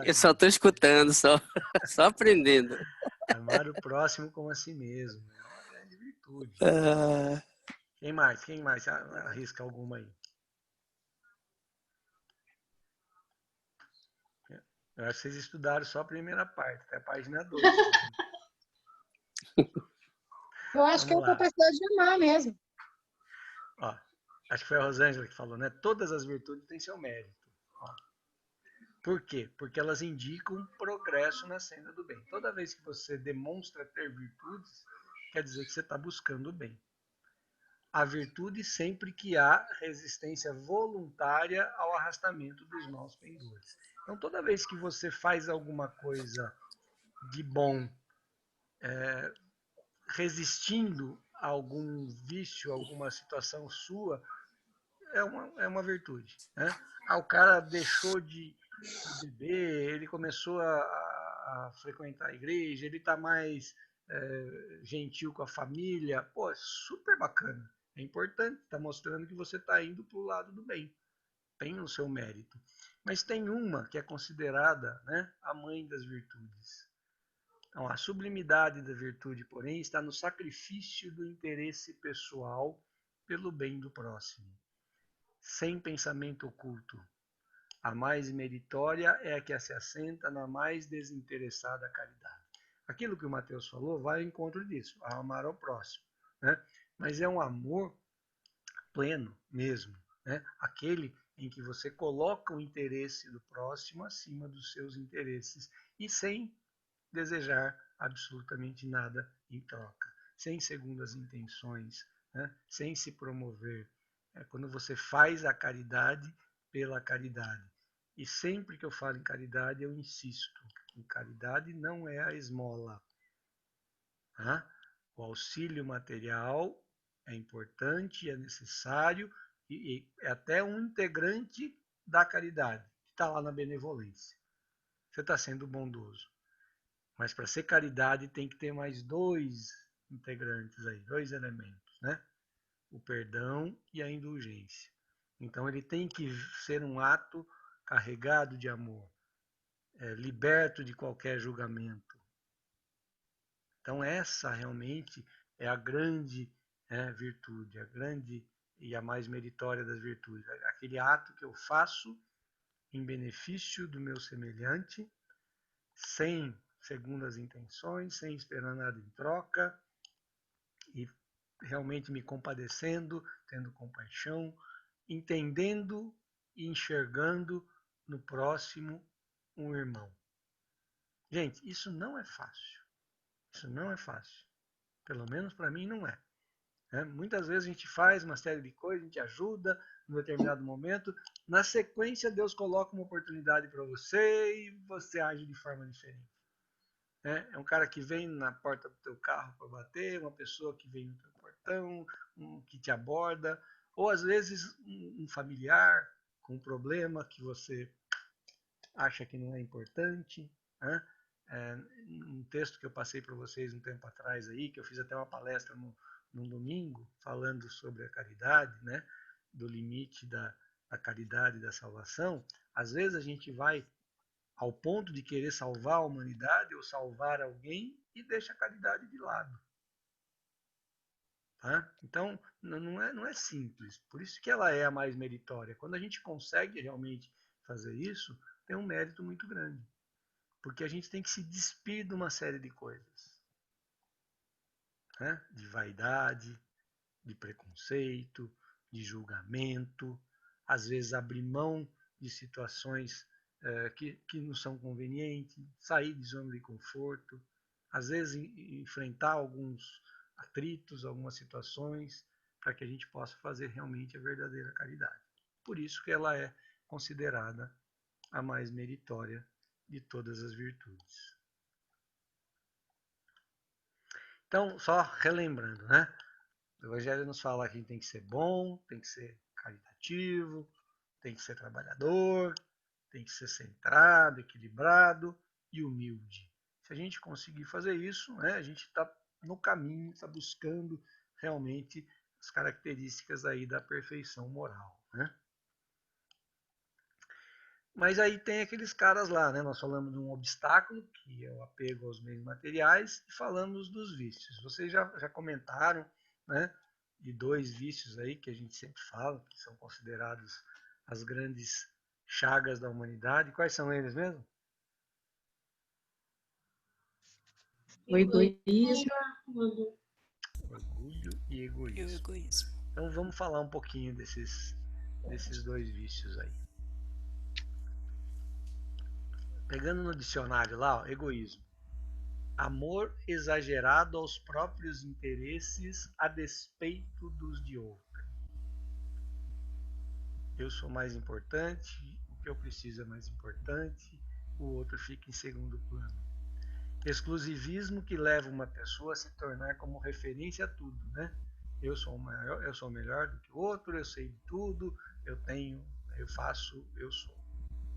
Eu Saudade só de estou você. escutando, só aprendendo. Amar o próximo como a si mesmo. É uma grande virtude. Ah, Quem mais? Quem mais? Arrisca alguma aí. Eu acho que vocês estudaram só a primeira parte, até a página 2. Eu acho que é Vamos a lá. capacidade de amar mesmo. Ó, acho que foi a Rosângela que falou, né? Todas as virtudes têm seu mérito. Ó. Por quê? Porque elas indicam progresso na senda do bem. Toda vez que você demonstra ter virtudes, quer dizer que você está buscando o bem. A virtude sempre que há resistência voluntária ao arrastamento dos maus pendores. Então, toda vez que você faz alguma coisa de bom, resistindo a algum vício, alguma situação sua, é uma virtude. Né? O cara deixou de beber, ele começou a frequentar a igreja, ele está mais gentil com a família. Pô, é super bacana. É importante, está mostrando que você está indo para o lado do bem. Tem o seu mérito. Mas tem uma que é considerada, né, a mãe das virtudes. Então, a sublimidade da virtude, porém, está no sacrifício do interesse pessoal pelo bem do próximo, sem pensamento oculto. A mais meritória é a que se assenta na mais desinteressada caridade. Aquilo que o Mateus falou vai ao encontro disso, a amar ao próximo. Né? Mas é um amor pleno mesmo, né? Aquele em que você coloca o interesse do próximo acima dos seus interesses e sem desejar absolutamente nada em troca, sem segundas intenções, né? Sem se promover. É quando você faz a caridade pela caridade. E sempre que eu falo em caridade, eu insisto, em caridade não é a esmola. Tá? O auxílio material é importante, é necessário e é até um integrante da caridade, que está lá na benevolência. Você está sendo bondoso. Mas para ser caridade tem que ter mais dois integrantes aí, dois elementos, né? O perdão e a indulgência. Então ele tem que ser um ato carregado de amor, liberto de qualquer julgamento. Então essa realmente é a grande virtude, a grande e a mais meritória das virtudes. Aquele ato que eu faço em benefício do meu semelhante, sem segundas intenções, sem esperar nada em troca, e realmente me compadecendo, tendo compaixão, entendendo e enxergando no próximo um irmão. Gente, isso não é fácil. Isso não é fácil. Pelo menos para mim não é. Muitas vezes a gente faz uma série de coisas, a gente ajuda em um determinado momento, na sequência Deus coloca uma oportunidade para você e você age de forma diferente. É um cara que vem na porta do teu carro para bater, uma pessoa que vem no teu portão, que te aborda, ou às vezes um familiar com um problema que você acha que não é importante. Né? Um texto que eu passei para vocês um tempo atrás aí, que eu fiz até uma palestra num domingo, falando sobre a caridade, né? Do limite da caridade e da salvação. Às vezes a gente vai ao ponto de querer salvar a humanidade ou salvar alguém e deixa a caridade de lado. Tá? Então, não é simples. Por isso que ela é a mais meritória. Quando a gente consegue realmente fazer isso, tem um mérito muito grande. Porque a gente tem que se despir de uma série de coisas. Né? De vaidade, de preconceito, de julgamento, às vezes abrir mão de situações que não são convenientes, sair de zona de conforto, às vezes enfrentar alguns atritos, algumas situações, para que a gente possa fazer realmente a verdadeira caridade. Por isso que ela é considerada a mais meritória de todas as virtudes. Então, só relembrando, né? O Evangelho nos fala que a gente tem que ser bom, tem que ser caritativo, tem que ser trabalhador, tem que ser centrado, equilibrado e humilde. Se a gente conseguir fazer isso, né, a gente está no caminho, está buscando realmente as características aí da perfeição moral. Né? Mas aí tem aqueles caras lá, né? Nós falamos de um obstáculo, que é o apego aos bens materiais, e falamos dos vícios. Vocês já comentaram, né, de dois vícios aí que a gente sempre fala, que são considerados as grandes chagas da humanidade. Quais são eles mesmo? O egoísmo. Orgulho e egoísmo. E o egoísmo. Então vamos falar um pouquinho desses dois vícios aí. Pegando no dicionário lá, ó, egoísmo. Amor exagerado aos próprios interesses a despeito dos de outro. Eu sou mais importante, o que eu preciso é mais importante, o outro fica em segundo plano. Exclusivismo que leva uma pessoa a se tornar como referência a tudo, né? Eu sou maior, eu sou melhor do que o outro, eu sei de tudo, eu tenho, eu faço, eu sou.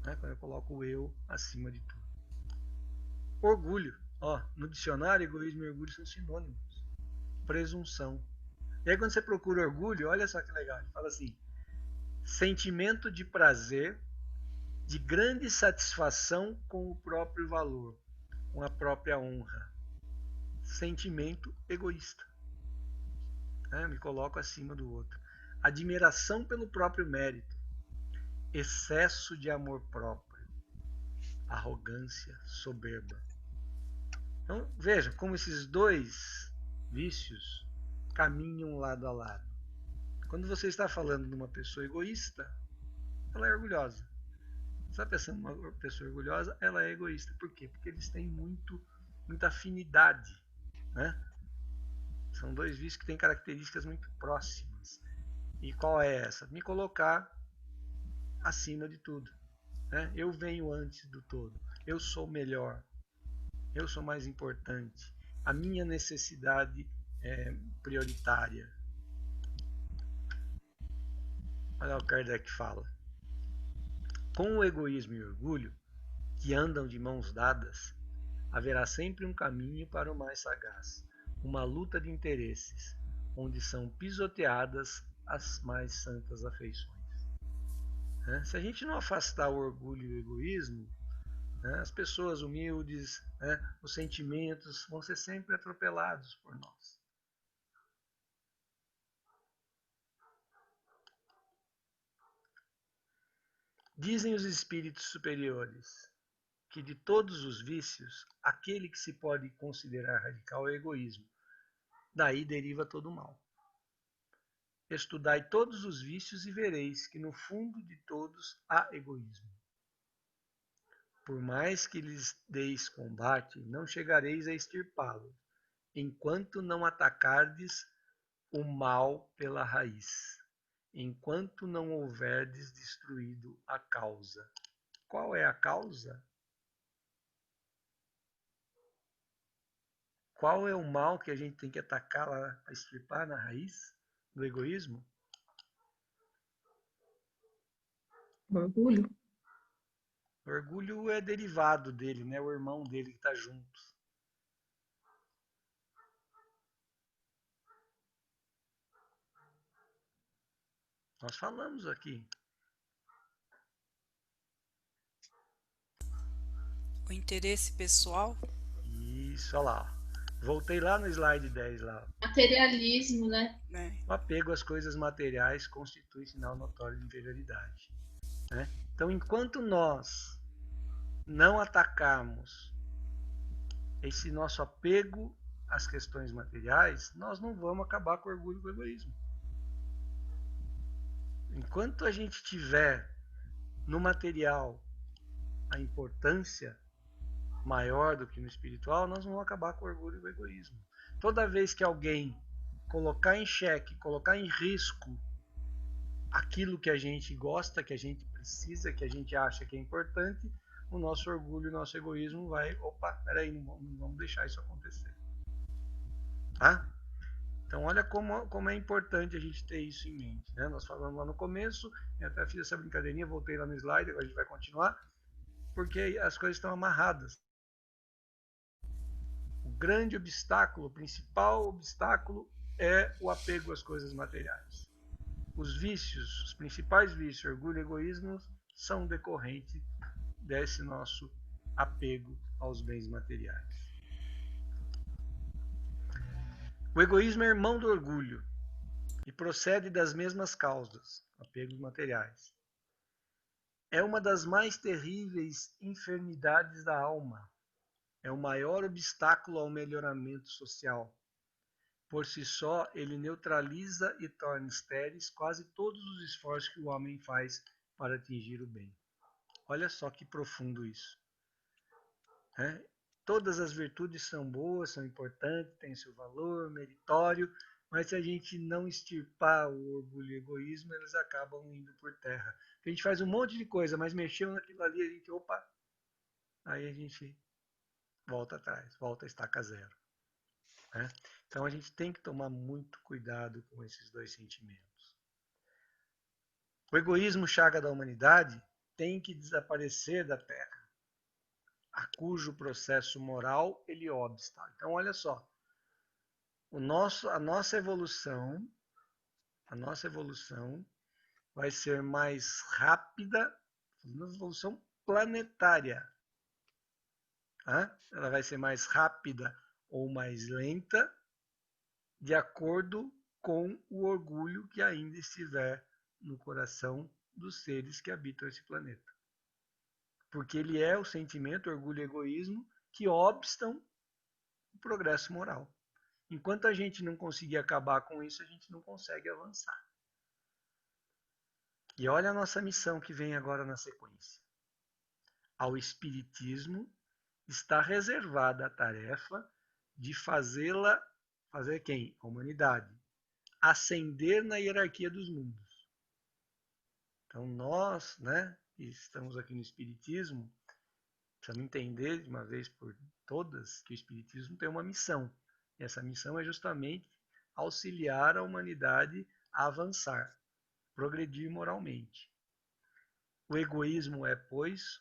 Né? Quando eu coloco o eu acima de tudo. Orgulho. Ó, no dicionário, egoísmo e orgulho são sinônimos. Presunção. E aí quando você procura orgulho, olha só que legal, ele fala assim, sentimento de prazer, de grande satisfação com o próprio valor, com a própria honra. Sentimento egoísta. Me coloco acima do outro. Admiração pelo próprio mérito. Excesso de amor próprio. Arrogância, soberba. Então, veja como esses dois vícios caminham lado a lado. Quando você está falando de uma pessoa egoísta, ela é orgulhosa. Se a pessoa é uma pessoa orgulhosa, ela é egoísta. Por quê? Porque eles têm muita afinidade, né? São dois vícios que têm características muito próximas. E qual é essa? Me colocar acima de tudo, né? Eu venho antes do todo. Eu sou melhor. Eu sou mais importante. A minha necessidade é prioritária. Olha o Kardec fala. Com o egoísmo e o orgulho, que andam de mãos dadas, haverá sempre um caminho para o mais sagaz, uma luta de interesses, onde são pisoteadas as mais santas afeições. Se a gente não afastar o orgulho e o egoísmo, as pessoas humildes, os sentimentos vão ser sempre atropelados por nós. Dizem os espíritos superiores que de todos os vícios, aquele que se pode considerar radical é o egoísmo. Daí deriva todo o mal. Estudai todos os vícios e vereis que no fundo de todos há egoísmo. Por mais que lhes deis combate, não chegareis a extirpá-lo, enquanto não atacardes o mal pela raiz, enquanto não houverdes destruído a causa. Qual é a causa? Qual é o mal que a gente tem que atacar lá, para extirpar na raiz do egoísmo? O orgulho. O orgulho é derivado dele, né? O irmão dele que está junto. Nós falamos aqui. O interesse pessoal? Isso, olha lá. Voltei lá no slide 10 lá. Materialismo, né? O apego às coisas materiais constitui sinal notório de inferioridade. Né? Então, enquanto nós não atacarmos esse nosso apego às questões materiais, nós não vamos acabar com o orgulho e com o egoísmo. Enquanto a gente tiver no material a importância maior do que no espiritual, nós vamos acabar com o orgulho e o egoísmo. Toda vez que alguém colocar em xeque, colocar em risco aquilo que a gente gosta, que a gente precisa, que a gente acha que é importante, o nosso orgulho, o nosso egoísmo vai, opa, peraí, não vamos deixar isso acontecer. Tá? Então olha como é importante a gente ter isso em mente. Né? Nós falamos lá no começo, eu até fiz essa brincadeirinha, voltei lá no slide, agora a gente vai continuar, porque as coisas estão amarradas. O grande obstáculo, o principal obstáculo é o apego às coisas materiais. Os vícios, os principais vícios, orgulho e egoísmo, são decorrentes desse nosso apego aos bens materiais. O egoísmo é irmão do orgulho e procede das mesmas causas, apegos materiais. É uma das mais terríveis enfermidades da alma. É o maior obstáculo ao melhoramento social. Por si só, ele neutraliza e torna estéreis quase todos os esforços que o homem faz para atingir o bem. Olha só que profundo isso. Todas as virtudes são boas, são importantes, têm seu valor, meritório, mas se a gente não extirpar o orgulho e o egoísmo, eles acabam indo por terra. A gente faz um monte de coisa, mas mexeu naquilo ali, a gente, opa, aí a gente volta atrás, volta a estaca zero. Então a gente tem que tomar muito cuidado com esses dois sentimentos. O egoísmo, chaga da humanidade, tem que desaparecer da Terra, a cujo processo moral ele obsta. Então olha só, a nossa evolução vai ser mais rápida, uma evolução planetária. Ela vai ser mais rápida ou mais lenta, de acordo com o orgulho que ainda estiver no coração dos seres que habitam esse planeta. Porque ele é o sentimento, orgulho e egoísmo que obstam o progresso moral. Enquanto a gente não conseguir acabar com isso, a gente não consegue avançar. E olha a nossa missão que vem agora na sequência. Ao Espiritismo está reservada a tarefa de fazê-la, fazer quem? A humanidade, ascender na hierarquia dos mundos. Então nós, né, que estamos aqui no Espiritismo, precisamos entender de uma vez por todas que o Espiritismo tem uma missão. E essa missão é justamente auxiliar a humanidade a avançar, progredir moralmente. O egoísmo é, pois,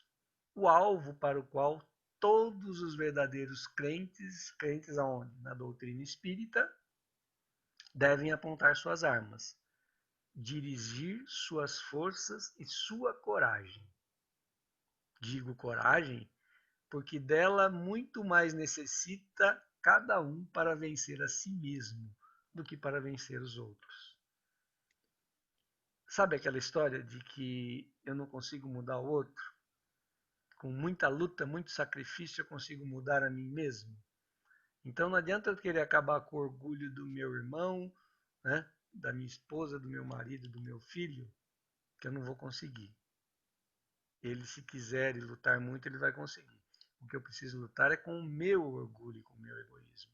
o alvo para o qual todos os verdadeiros crentes aonde? Na doutrina espírita, devem apontar suas armas, dirigir suas forças e sua coragem. Digo coragem porque dela muito mais necessita cada um para vencer a si mesmo do que para vencer os outros. Sabe aquela história de que eu não consigo mudar o outro? Com muita luta, muito sacrifício, eu consigo mudar a mim mesmo? Então não adianta eu querer acabar com o orgulho do meu irmão, né, da minha esposa, do meu marido, do meu filho, que eu não vou conseguir. Ele, se quiser e lutar muito, ele vai conseguir. O que eu preciso lutar é com o meu orgulho e com o meu egoísmo.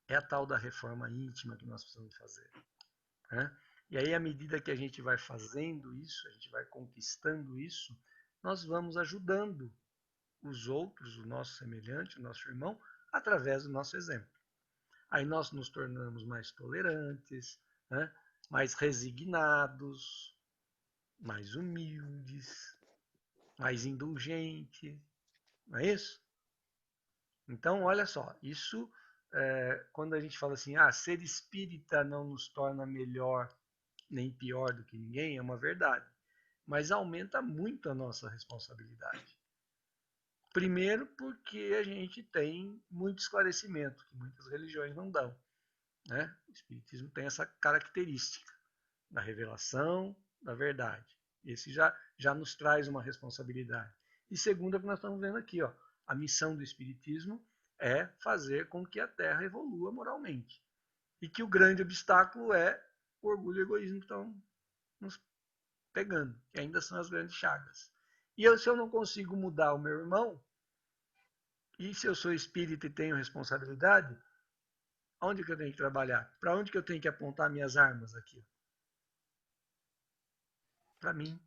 É a tal da reforma íntima que nós precisamos fazer, né? E aí, à medida que a gente vai fazendo isso, a gente vai conquistando isso, nós vamos ajudando os outros, o nosso semelhante, o nosso irmão, através do nosso exemplo. Aí nós nos tornamos mais tolerantes, né? Mais resignados, mais humildes, mais indulgentes, não é isso? Então, olha só, isso, quando a gente fala assim, ser espírita não nos torna melhor nem pior do que ninguém, é uma verdade. Mas aumenta muito a nossa responsabilidade. Primeiro porque a gente tem muito esclarecimento, que muitas religiões não dão, né? O Espiritismo tem essa característica da revelação, da verdade. Esse já nos traz uma responsabilidade. E segundo, é o que nós estamos vendo aqui, ó, a missão do Espiritismo é fazer com que a Terra evolua moralmente. E que o grande obstáculo é o orgulho e o egoísmo que estão nos pegando, que ainda são as grandes chagas. E se eu não consigo mudar o meu irmão, e se eu sou espírita e tenho responsabilidade, onde que eu tenho que trabalhar? Para onde que eu tenho que apontar minhas armas aqui? Para mim.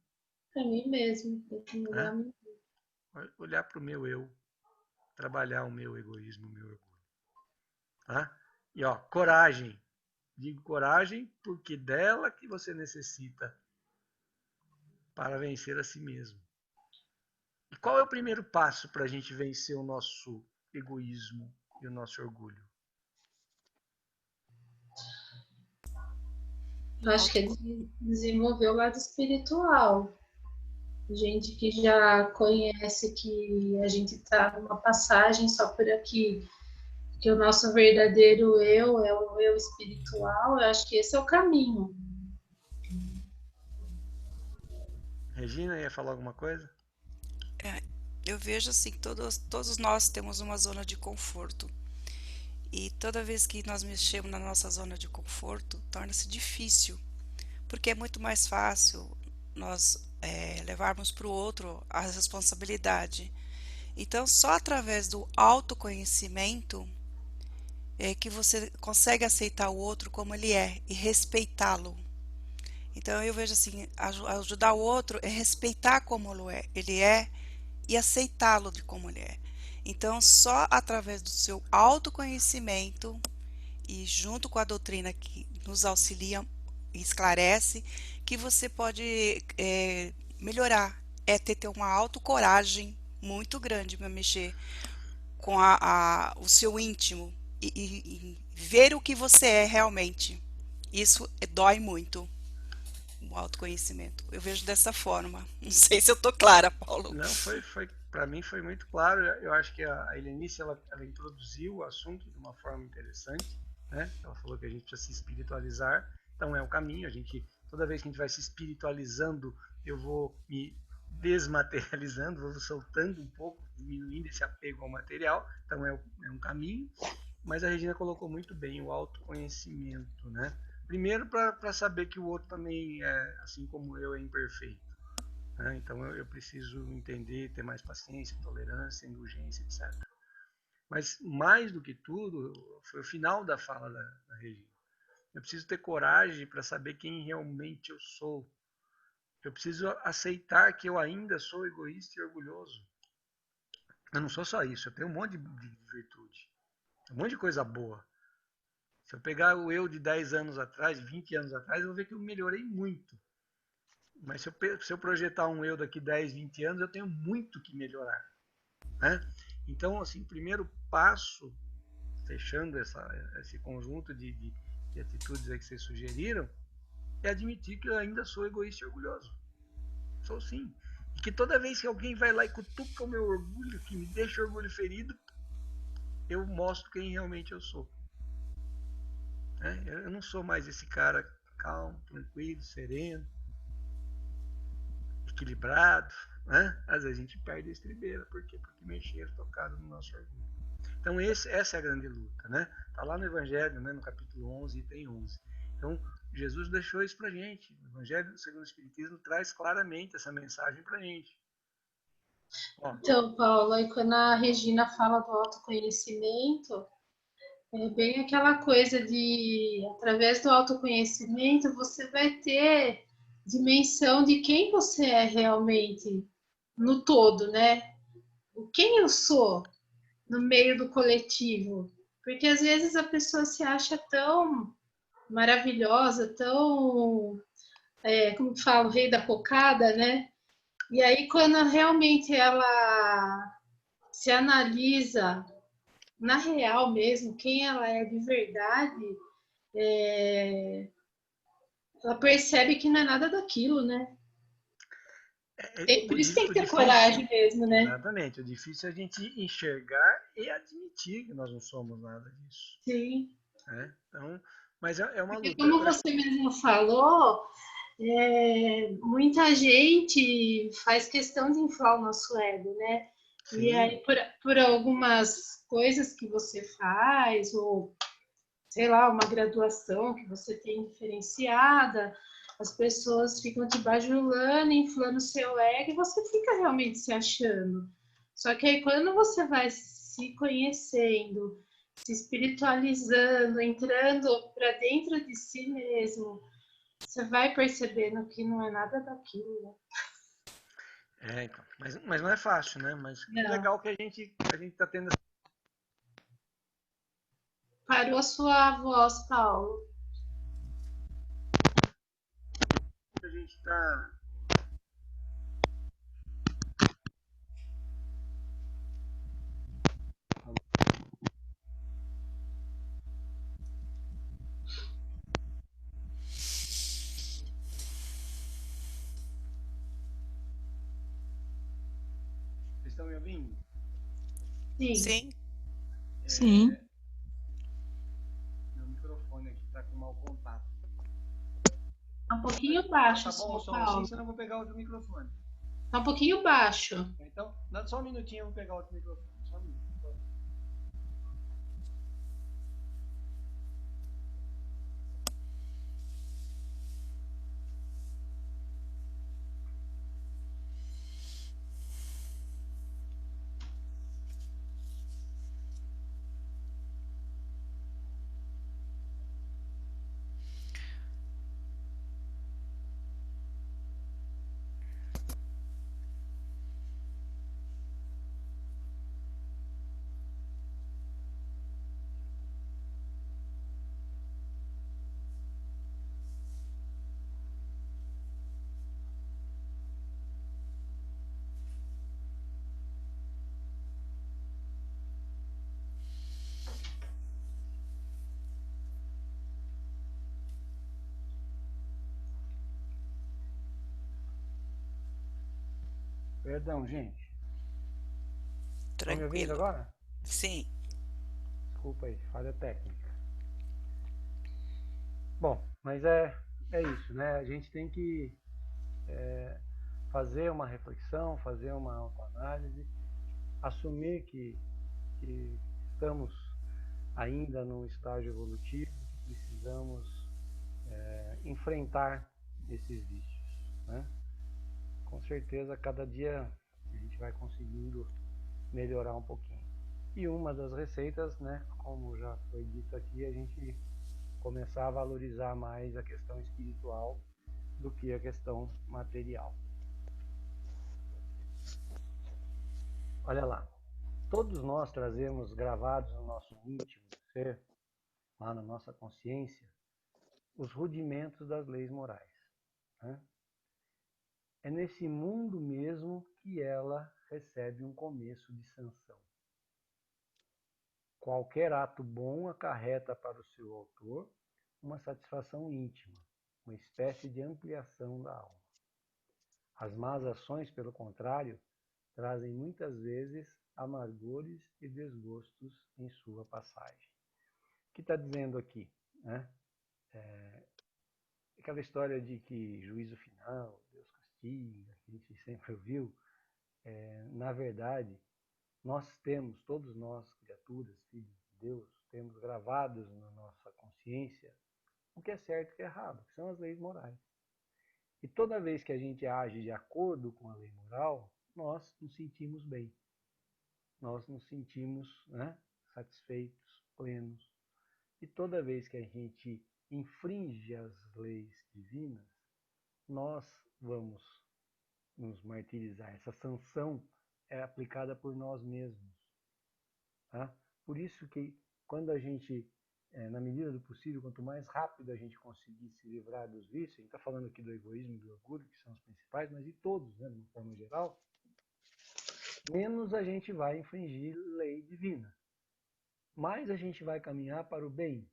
Para mim mesmo. Tem que mudar Né? Olhar para o meu eu, trabalhar o meu egoísmo, o meu orgulho. Tá? E ó, coragem. Digo coragem porque dela que você necessita para vencer a si mesmo. E qual é o primeiro passo para a gente vencer o nosso egoísmo e o nosso orgulho? Eu acho que é desenvolver o lado espiritual. Gente que já conhece que a gente está numa passagem só por aqui, que o nosso verdadeiro eu é o eu espiritual, eu acho que esse é o caminho. Regina, ia falar alguma coisa? Eu vejo assim, todos nós temos uma zona de conforto. E toda vez que nós mexemos na nossa zona de conforto, torna-se difícil, porque é muito mais fácil nós levarmos para o outro a responsabilidade. Então, só através do autoconhecimento é que você consegue aceitar o outro como ele é e respeitá-lo. Então, eu vejo assim, ajudar o outro é respeitar como ele é e aceitá-lo de como ele é. Então, só através do seu autoconhecimento e junto com a doutrina que nos auxilia e esclarece, que você pode melhorar. É ter uma autocoragem muito grande para mexer com o seu íntimo e ver o que você é realmente. Isso dói muito, o autoconhecimento. Eu vejo dessa forma. Não sei se eu tô clara, Paulo. Não, para mim foi muito claro. Eu acho que a Helenice ela introduziu o assunto de uma forma interessante, né? Ela falou que a gente precisa se espiritualizar, então é um caminho. Toda vez que a gente vai se espiritualizando, eu vou me desmaterializando, vou soltando um pouco, diminuindo esse apego ao material. Então é um caminho. Mas a Regina colocou muito bem o autoconhecimento, né? Primeiro, para saber que o outro também, assim como eu, é imperfeito. Né? Então eu preciso entender, ter mais paciência, tolerância, indulgência, etc. Mas mais do que tudo, foi o final da fala da Regina. Eu preciso ter coragem para saber quem realmente eu sou. Eu preciso aceitar que eu ainda sou egoísta e orgulhoso. Eu não sou só isso, eu tenho um monte de virtude, um monte de coisa boa. Se eu pegar o eu de 10 anos atrás, 20 anos atrás, eu vou ver que eu melhorei muito. Mas se eu projetar um eu daqui 10, 20 anos, eu tenho muito que melhorar. Né? Então, assim, o primeiro passo, fechando esse conjunto de atitudes aí que vocês sugeriram, é admitir que eu ainda sou egoísta e orgulhoso. Sou sim. E que toda vez que alguém vai lá e cutuca o meu orgulho, que me deixa o orgulho ferido, eu mostro quem realmente eu sou. Eu não sou mais esse cara calmo, tranquilo, sereno, equilibrado. Né? Às vezes a gente perde a estribeira. Por quê? Porque mexeram, tocaram no nosso orgulho. Então essa é a grande luta. Né? Está lá no Evangelho, né? No capítulo 11, item 11. Então Jesus deixou isso para a gente. O Evangelho segundo o Espiritismo traz claramente essa mensagem para a gente. Então, Paulo, aí quando a Regina fala do autoconhecimento, é bem aquela coisa de, através do autoconhecimento, você vai ter dimensão de quem você é realmente no todo, né? Quem eu sou no meio do coletivo. Porque às vezes a pessoa se acha tão maravilhosa, tão, como falo, rei da cocada, né? E aí, quando realmente ela se analisa na real mesmo, quem ela é de verdade, ela percebe que não é nada daquilo, né? Por isso tem que ter coragem mesmo, né? Exatamente. O difícil é a gente enxergar e admitir que nós não somos nada disso. Sim. Então, mas é uma luta. Porque como você mesmo falou, muita gente faz questão de inflar o nosso ego, né? Sim. E aí, por algumas coisas que você faz, ou sei lá, uma graduação que você tem diferenciada, as pessoas ficam te bajulando, inflando o seu ego e você fica realmente se achando. Só que aí quando você vai se conhecendo, se espiritualizando, entrando para dentro de si mesmo, você vai percebendo que não é nada daquilo, né? Então, mas não é fácil, né? Mas que legal que a gente está tendo. Parou a sua voz, Paulo. A gente está. Vocês estão me ouvindo? Sim. Sim. Sim. Meu microfone aqui está com mau contato. Tá um pouquinho baixo, tá bom o som Paulo. assim, senão eu vou pegar outro microfone. Tá um pouquinho baixo. Então, dá só um minutinho, eu vou pegar outro microfone. Só um minuto. Perdão, gente. Estão me ouvindo Tranquilo. agora? Sim. Desculpa aí, falha técnica. Bom, mas é isso, né? A gente tem que fazer uma reflexão, fazer uma autoanálise, assumir que estamos ainda num estágio evolutivo, que precisamos enfrentar esses vícios, né? Com certeza, cada dia a gente vai conseguindo melhorar um pouquinho. E uma das receitas, né, como já foi dito aqui, a gente começar a valorizar mais a questão espiritual do que a questão material. Olha lá, todos nós trazemos gravados no nosso íntimo ser, lá na nossa consciência, os rudimentos das leis morais, né? É nesse mundo mesmo que ela recebe um começo de sanção. Qualquer ato bom acarreta para o seu autor uma satisfação íntima, uma espécie de ampliação da alma. As más ações, pelo contrário, trazem muitas vezes amargores e desgostos em sua passagem. O que está dizendo aqui, né? Aquela história de que juízo final, Deus castiga, que a gente sempre ouviu, na verdade, nós temos, todos nós, criaturas, filhos de Deus, temos gravados na nossa consciência o que é certo e o que é errado, que são as leis morais. E toda vez que a gente age de acordo com a lei moral, nós nos sentimos bem. Nós nos sentimos, né, satisfeitos, plenos. E toda vez que a gente infringe as leis divinas, nós vamos nos martirizar. Essa sanção é aplicada por nós mesmos. Tá? Por isso que quando a gente, na medida do possível, quanto mais rápido a gente conseguir se livrar dos vícios, a gente está falando aqui do egoísmo e do orgulho, que são os principais, mas de todos, né, de uma forma geral, menos a gente vai infringir lei divina. Mais a gente vai caminhar para o bem.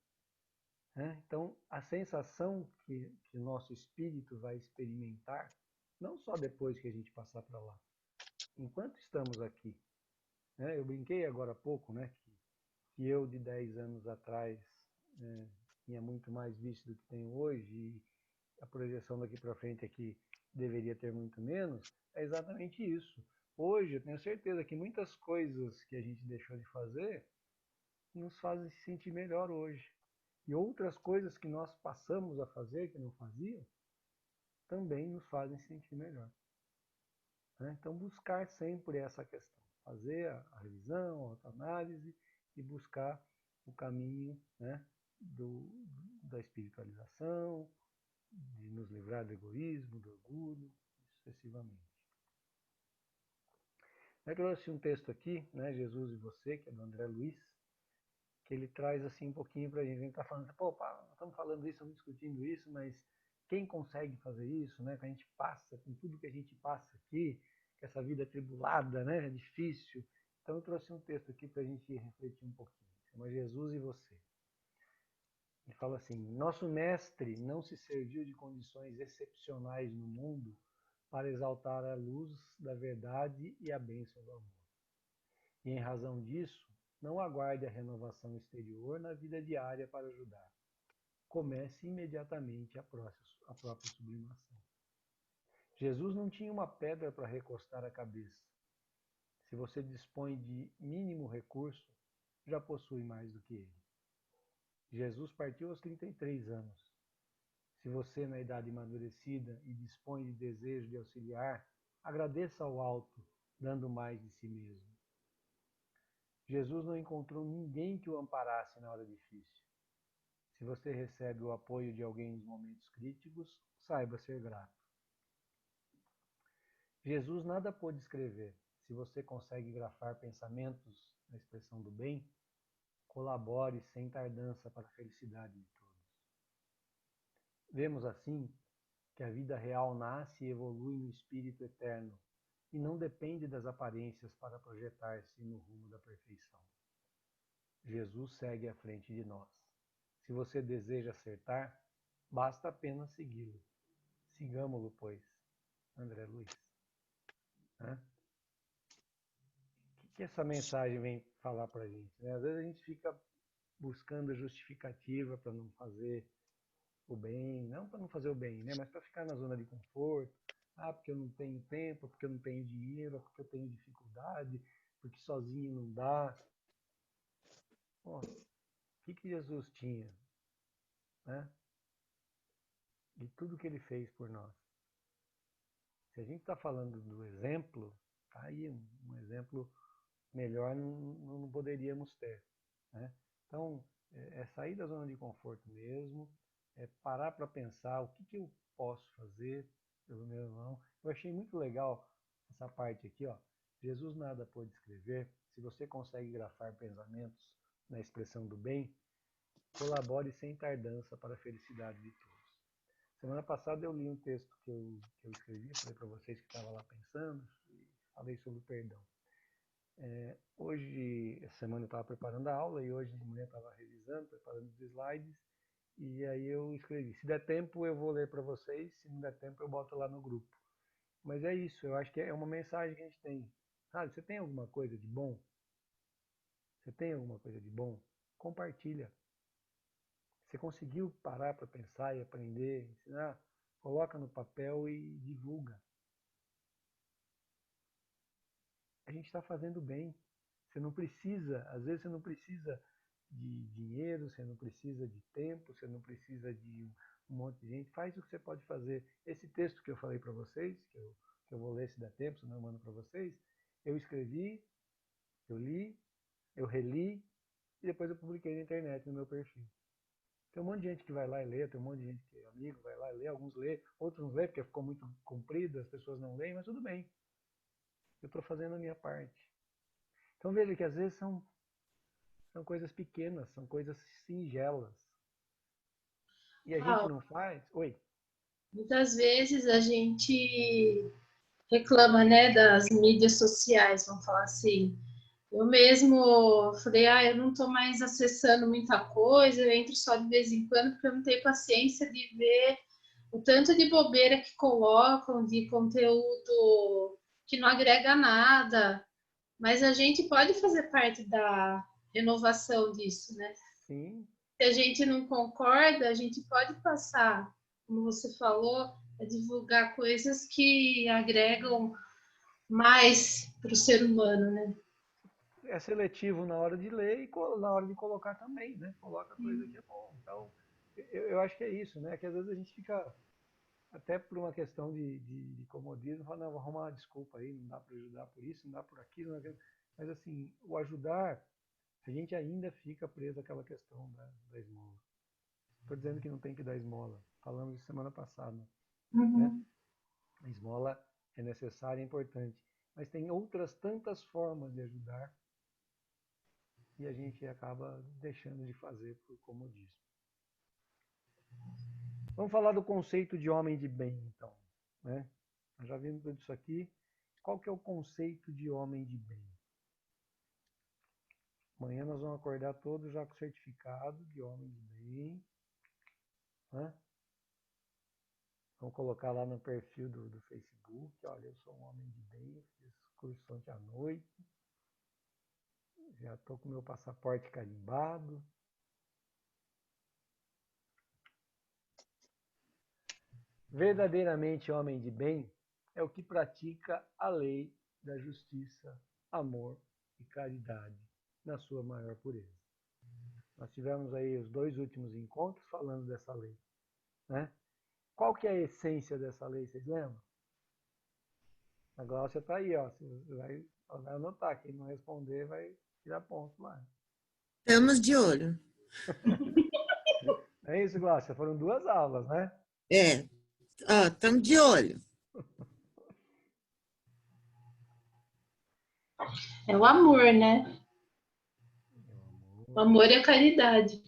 Né? Então, a sensação que o nosso espírito vai experimentar, não só depois que a gente passar para lá, enquanto estamos aqui. Né? Eu brinquei agora há pouco, né, que eu de 10 anos atrás tinha muito mais vício do que tenho hoje, e a projeção daqui para frente é que deveria ter muito menos. É exatamente isso. Hoje eu tenho certeza que muitas coisas que a gente deixou de fazer nos fazem se sentir melhor hoje. E outras coisas que nós passamos a fazer, que não faziam, também nos fazem se sentir melhor. Né? Então, buscar sempre essa questão. Fazer a revisão, a autoanálise e buscar o caminho, né, da espiritualização, de nos livrar do egoísmo, do orgulho, sucessivamente. Eu trouxe um texto aqui, né, Jesus e Você, que é do André Luiz, que ele traz assim um pouquinho para a gente. A gente está falando, pô, nós estamos falando isso, estamos discutindo isso, mas quem consegue fazer isso, né? Que a gente passa, com tudo que a gente passa aqui, que essa vida atribulada, né? É difícil. Então eu trouxe um texto aqui para a gente refletir um pouquinho. Chama Jesus e Você. Ele fala assim: nosso mestre não se serviu de condições excepcionais no mundo para exaltar a luz da verdade e a bênção do amor. E em razão disso, não aguarde a renovação exterior na vida diária para ajudar. Comece imediatamente a própria sublimação. Jesus não tinha uma pedra para recostar a cabeça. Se você dispõe de mínimo recurso, já possui mais do que ele. Jesus partiu aos 33 anos. Se você, na idade amadurecida e dispõe de desejo de auxiliar, agradeça ao alto, dando mais de si mesmo. Jesus não encontrou ninguém que o amparasse na hora difícil. Se você recebe o apoio de alguém nos momentos críticos, saiba ser grato. Jesus nada pôde escrever. Se você consegue grafar pensamentos na expressão do bem, colabore sem tardança para a felicidade de todos. Vemos assim que a vida real nasce e evolui no espírito eterno e não depende das aparências para projetar-se no rumo da perfeição. Jesus segue à frente de nós. Se você deseja acertar, basta apenas segui-lo. Sigamo-lo, pois. André Luiz. O que essa mensagem vem falar para a gente? Né? Às vezes a gente fica buscando justificativa para não fazer o bem, não para não fazer o bem, né? Mas para ficar na zona de conforto. Ah, porque eu não tenho tempo, porque eu não tenho dinheiro, porque eu tenho dificuldade, porque sozinho não dá. Bom, o que Jesus tinha? Né? de tudo que ele fez por nós. Se a gente está falando do exemplo, tá aí um exemplo melhor não poderíamos ter, né? Então, é sair da zona de conforto mesmo, é parar para pensar o que eu posso fazer pelo meu irmão. Eu achei muito legal essa parte aqui, ó. Jesus nada pôde escrever. Se você consegue grafar pensamentos na expressão do bem, colabore sem tardança para a felicidade de todos. Semana passada eu li um texto que eu escrevi, falei para vocês que estava lá pensando, e falei sobre o perdão. Hoje, essa semana eu estava preparando a aula e hoje de manhã eu estava revisando, preparando os slides, e aí eu escrevi. Se der tempo eu vou ler para vocês, se não der tempo eu boto lá no grupo. Mas é isso, eu acho que é uma mensagem que a gente tem. Sabe, você tem alguma coisa de bom? Você tem alguma coisa de bom? Compartilha. Você conseguiu parar para pensar e aprender, ensinar? Coloca no papel e divulga. A gente está fazendo bem. Você não precisa, às vezes você não precisa de dinheiro, você não precisa de tempo, você não precisa de um monte de gente. Faz o que você pode fazer. Esse texto que eu falei para vocês, que eu vou ler se der tempo, senão eu mando para vocês, eu escrevi, eu li, eu reli e depois eu publiquei na internet, no meu perfil. Tem um monte de gente que vai lá e lê, tem um monte de gente que é amigo, vai lá e lê, alguns lê, outros não lê porque ficou muito comprido, as pessoas não leem, mas tudo bem. Eu estou fazendo a minha parte. Então veja que às vezes são coisas pequenas, são coisas singelas. E a gente Ah, não faz. Oi. muitas vezes a gente reclama, né, das mídias sociais, vamos falar assim. Eu mesmo falei, eu não estou mais acessando muita coisa, eu entro só de vez em quando, porque eu não tenho paciência de ver o tanto de bobeira que colocam, de conteúdo que não agrega nada. Mas a gente pode fazer parte da renovação disso, né? Sim. Se a gente não concorda, a gente pode passar, como você falou, a divulgar coisas que agregam mais para o ser humano, né? É seletivo na hora de ler e na hora de colocar também, né? Coloca coisa que é bom. Então, eu acho que é isso, né? Que às vezes a gente fica, até por uma questão de comodismo, fala, não, vou arrumar uma desculpa aí, não dá para ajudar por isso, não dá por aquilo, não dá por... Mas assim, o ajudar, a gente ainda fica preso àquela questão da esmola. Estou dizendo que não tem que dar esmola. Falamos isso semana passada, né? A esmola é necessária e importante. Mas tem outras tantas formas de ajudar e a gente acaba deixando de fazer por comodismo. Vamos falar do conceito de homem de bem, então, né? Nós já vimos tudo isso aqui. Qual que é o conceito de homem de bem? Amanhã nós vamos acordar todos já com certificado de homem de bem, né? Vamos colocar lá no perfil do Facebook, olha, eu sou um homem de bem, fiz curso ontem à noite, já estou com meu passaporte carimbado. Verdadeiramente homem de bem é o que pratica a lei da justiça, amor e caridade na sua maior pureza. Nós tivemos aí os 2 últimos encontros falando dessa lei, né? Qual que é a essência dessa lei, vocês lembram? A Gláucia está aí, ó. Você vai anotar. Quem não responder vai tirar ponto lá. Estamos de olho. É isso, Gláucia? Foram 2 aulas, né? É, estamos de olho. É o amor, né? O amor e a caridade.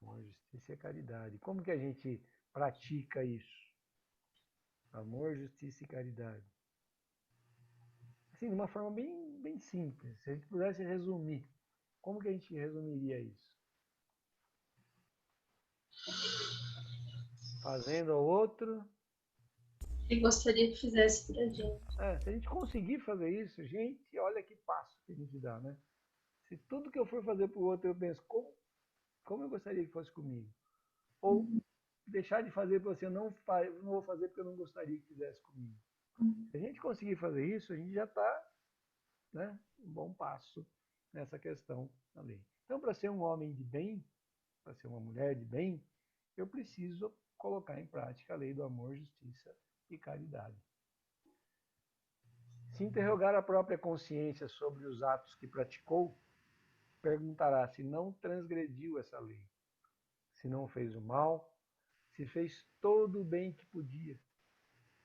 Amor, justiça e caridade. Como que a gente pratica isso? Amor, justiça e caridade. Assim, de uma forma bem simples. Se a gente pudesse resumir, como que a gente resumiria isso? Fazendo ao outro. Eu gostaria que fizesse pra gente. Se a gente conseguir fazer isso, gente, olha que passo que a gente dá, né? Se tudo que eu for fazer para o outro eu penso, como eu gostaria que fosse comigo? Ou deixar de fazer para você, eu não vou fazer porque eu não gostaria que fizesse comigo. Se a gente conseguir fazer isso, a gente já está, né, um bom passo nessa questão da lei. Então, para ser um homem de bem, para ser uma mulher de bem, eu preciso colocar em prática a lei do amor, justiça e caridade. Se interrogar a própria consciência sobre os atos que praticou, perguntará se não transgrediu essa lei, se não fez o mal, se fez todo o bem que podia,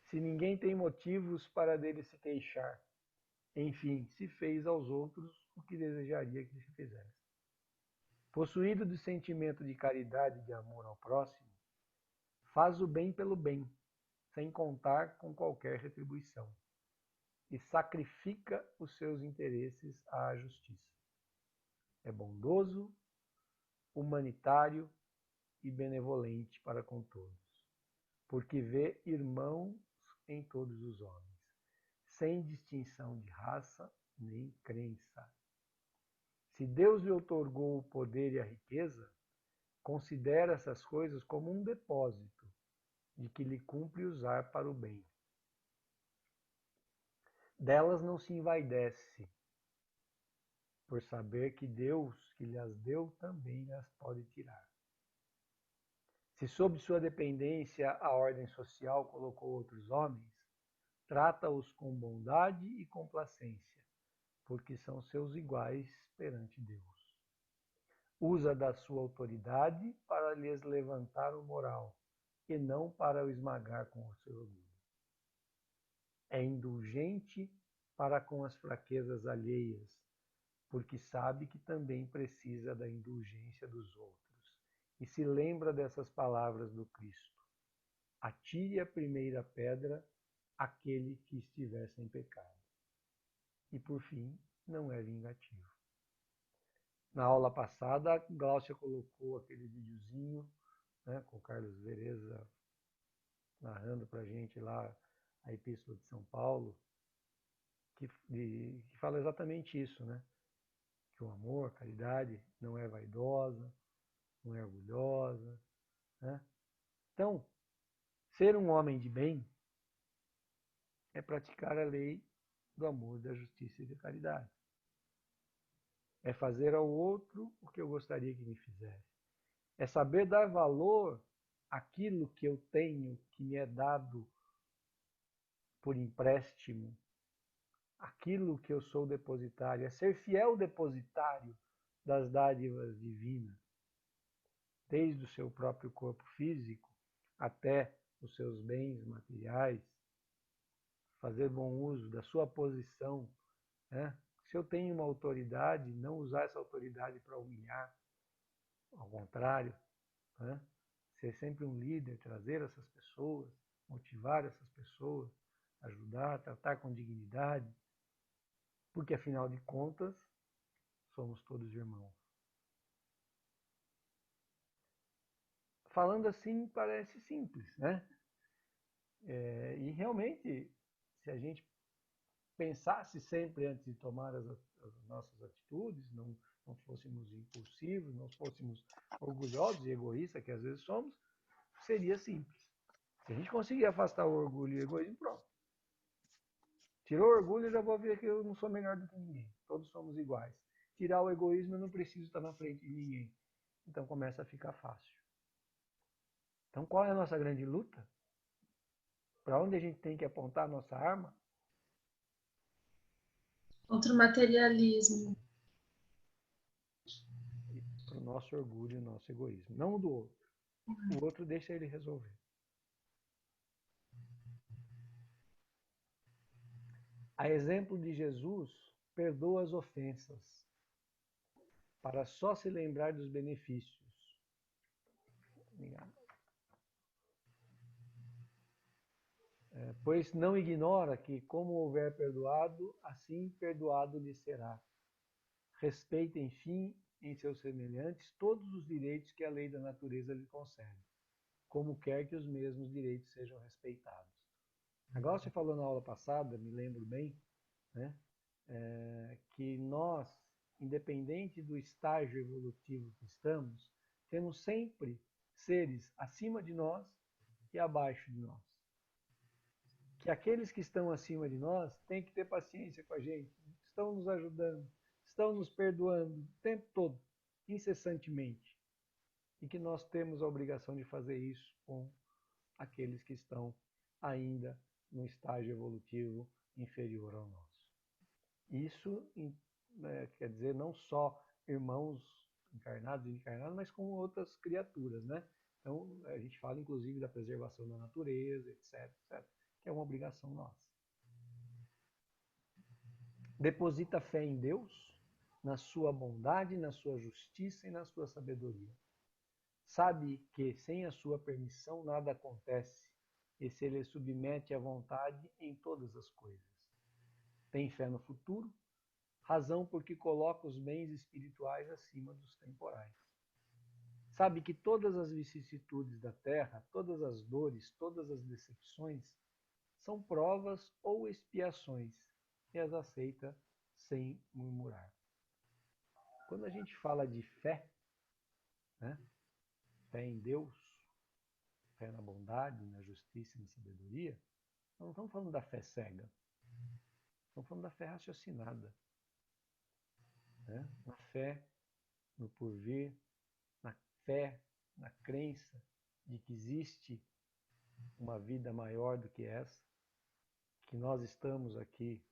se ninguém tem motivos para dele se queixar, enfim, se fez aos outros o que desejaria que se fizesse. Possuído de sentimento de caridade e de amor ao próximo, faz o bem pelo bem, sem contar com qualquer retribuição, e sacrifica os seus interesses à justiça. É bondoso, humanitário e benevolente para com todos, porque vê irmãos em todos os homens, sem distinção de raça nem crença. Se Deus lhe outorgou o poder e a riqueza, considera essas coisas como um depósito de que lhe cumpre usar para o bem. Delas não se envaidece, por saber que Deus, que lhes deu, também as pode tirar. Se sob sua dependência a ordem social colocou outros homens, trata-os com bondade e complacência, porque são seus iguais perante Deus. Usa da sua autoridade para lhes levantar o moral, e não para o esmagar com o seu orgulho. É indulgente para com as fraquezas alheias, porque sabe que também precisa da indulgência dos outros, e se lembra dessas palavras do Cristo: atire a primeira pedra aquele que estiver sem pecado. E por fim, não é vingativo. Na aula passada, a Gláucia colocou aquele videozinho, né, com o Carlos Vereza narrando para a gente lá a Epístola de São Paulo, que fala exatamente isso, né? Que o amor, a caridade, não é vaidosa, não é orgulhosa, né? Então, ser um homem de bem é praticar a lei do amor, da justiça e da caridade. É fazer ao outro o que eu gostaria que me fizesse. É saber dar valor àquilo que eu tenho, que me é dado por empréstimo, aquilo que eu sou depositário. É ser fiel depositário das dádivas divinas, desde o seu próprio corpo físico até os seus bens materiais, fazer bom uso da sua posição, né? Se eu tenho uma autoridade, não usar essa autoridade para humilhar, ao contrário, né? Ser sempre um líder, trazer essas pessoas, motivar essas pessoas, ajudar, tratar com dignidade, porque afinal de contas, somos todos irmãos. Falando assim parece simples, né? E realmente, se a gente pensasse sempre antes de tomar as nossas atitudes, não fôssemos impulsivos, não fôssemos orgulhosos e egoístas, que às vezes somos, seria simples. Se a gente conseguir afastar o orgulho e o egoísmo, pronto. Tirou o orgulho, eu já vou ver que eu não sou melhor do que ninguém. Todos somos iguais. Tirar o egoísmo, eu não preciso estar na frente de ninguém. Então começa a ficar fácil. Então qual é a nossa grande luta? Para onde a gente tem que apontar a nossa arma? Contra o materialismo. Para o nosso orgulho e o nosso egoísmo. Não o do outro. O outro deixa ele resolver. A exemplo de Jesus, perdoa as ofensas, para só se lembrar dos benefícios. Pois não ignora que, como houver perdoado, assim perdoado lhe será. Respeita, enfim, em seus semelhantes todos os direitos que a lei da natureza lhe concede, como quer que os mesmos direitos sejam respeitados. Agora você falou na aula passada, me lembro bem, né, que nós, independente do estágio evolutivo que estamos, temos sempre seres acima de nós e abaixo de nós. Que aqueles que estão acima de nós têm que ter paciência com a gente, estão nos ajudando, estão nos perdoando o tempo todo, incessantemente. e que nós temos a obrigação de fazer isso com aqueles que estão ainda no estágio evolutivo inferior ao nosso. Isso quer dizer não só irmãos encarnados e encarnados, mas com outras criaturas, né? Então, a gente fala inclusive da preservação da natureza, etc, etc, que é uma obrigação nossa. Deposita fé em Deus, na sua bondade, na sua justiça e na sua sabedoria. Sabe que sem a sua permissão nada acontece, e se ele submete à vontade em todas as coisas. Tem fé no futuro, razão porque coloca os bens espirituais acima dos temporais. Sabe que todas as vicissitudes da terra, todas as dores, todas as decepções, são provas ou expiações, e as aceita sem murmurar. Quando a gente fala de fé, né? Fé em Deus, fé na bondade, na justiça e na sabedoria, nós não estamos falando da fé cega. Estamos falando da fé raciocinada. Né? Na fé no porvir, na fé, na crença de que existe uma vida maior do que essa, que nós estamos aqui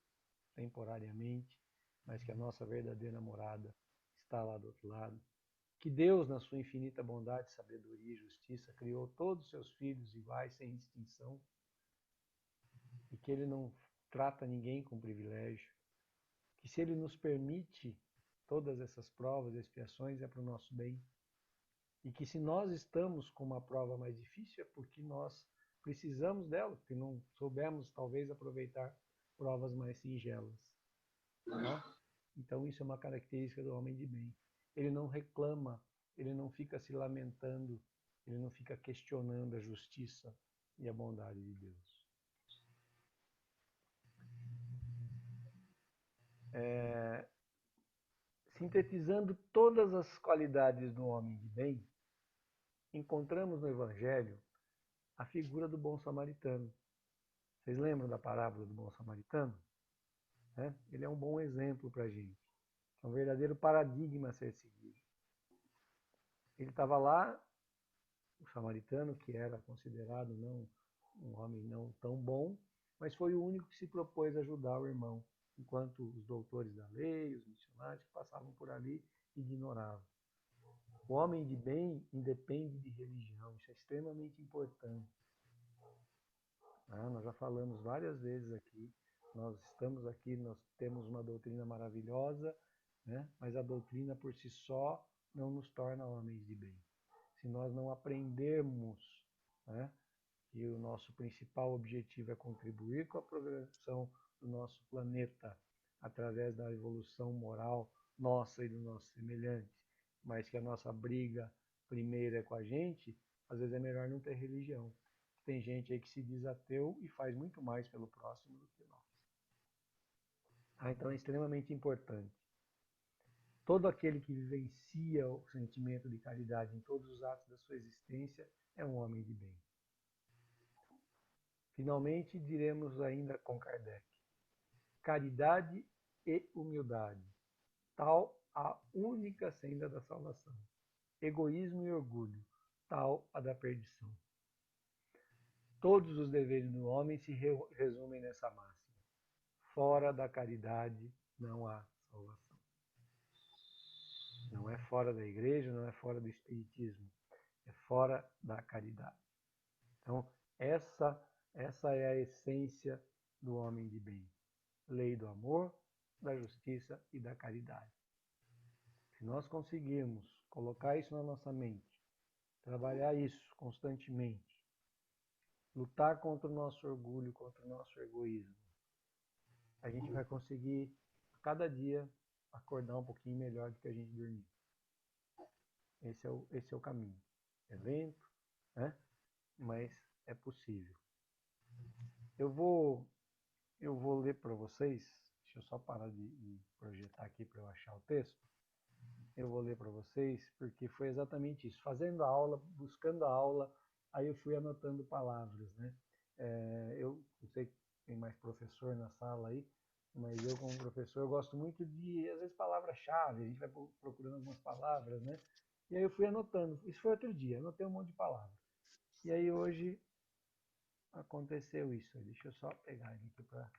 temporariamente, mas que a nossa verdadeira morada está lá do outro lado. Que Deus, na sua infinita bondade, sabedoria e justiça, criou todos os seus filhos iguais, sem distinção, e que Ele não trata ninguém com privilégio, que se Ele nos permite todas essas provas e expiações é para o nosso bem, e que se nós estamos com uma prova mais difícil é porque nós precisamos dela, porque não soubemos talvez aproveitar provas mais singelas. Tá? Então isso é uma característica do homem de bem. Ele não reclama, ele não fica se lamentando, ele não fica questionando a justiça e a bondade de Deus. Sintetizando todas as qualidades do homem de bem, encontramos no Evangelho a figura do bom samaritano. Vocês lembram da parábola do bom samaritano? Ele é um bom exemplo para a gente. É um verdadeiro paradigma a ser seguido. Ele estava lá, o samaritano, que era considerado um homem não tão bom, mas foi o único que se propôs a ajudar o irmão, enquanto os doutores da lei, os missionários que passavam por ali ignoravam. O homem de bem independe de religião, isso é extremamente importante. Nós já falamos várias vezes aqui, nós estamos aqui, nós temos uma doutrina maravilhosa, né? Mas a doutrina por si só não nos torna homens de bem. Se nós não aprendermos, né, que o nosso principal objetivo é contribuir com a progressão do nosso planeta através da evolução moral nossa e dos nossos semelhantes, mas que a nossa briga primeira é com a gente, às vezes é melhor não ter religião. Tem gente aí que se diz ateu e faz muito mais pelo próximo do que nós. Então é extremamente importante. Todo aquele que vivencia o sentimento de caridade em todos os atos da sua existência é um homem de bem. Finalmente, diremos ainda com Kardec: caridade e humildade, tal a única senda da salvação. Egoísmo e orgulho, tal a da perdição. Todos os deveres do homem se resumem nessa máxima: fora da caridade não há salvação. Não é fora da igreja, não é fora do espiritismo, é fora da caridade. Então, essa é a essência do homem de bem. Lei do amor, da justiça e da caridade. Se nós conseguirmos colocar isso na nossa mente, trabalhar isso constantemente, lutar contra o nosso orgulho, contra o nosso egoísmo, a gente vai conseguir, a cada dia, acordar um pouquinho melhor do que a gente dormir. Esse é o caminho. É lento, né? Mas é possível. Eu vou ler para vocês, deixa eu só parar de projetar aqui para eu achar o texto. Eu vou ler para vocês, porque foi exatamente isso. Fazendo a aula, buscando a aula, aí eu fui anotando palavras, né? Eu não sei se tem mais professor na sala aí, mas eu como professor eu gosto muito de, às vezes, palavras-chave. A gente vai procurando algumas palavras, né? E aí eu fui anotando. Isso foi outro dia, anotei um monte de palavras. E aí hoje aconteceu isso. Deixa eu só pegar ele aqui para...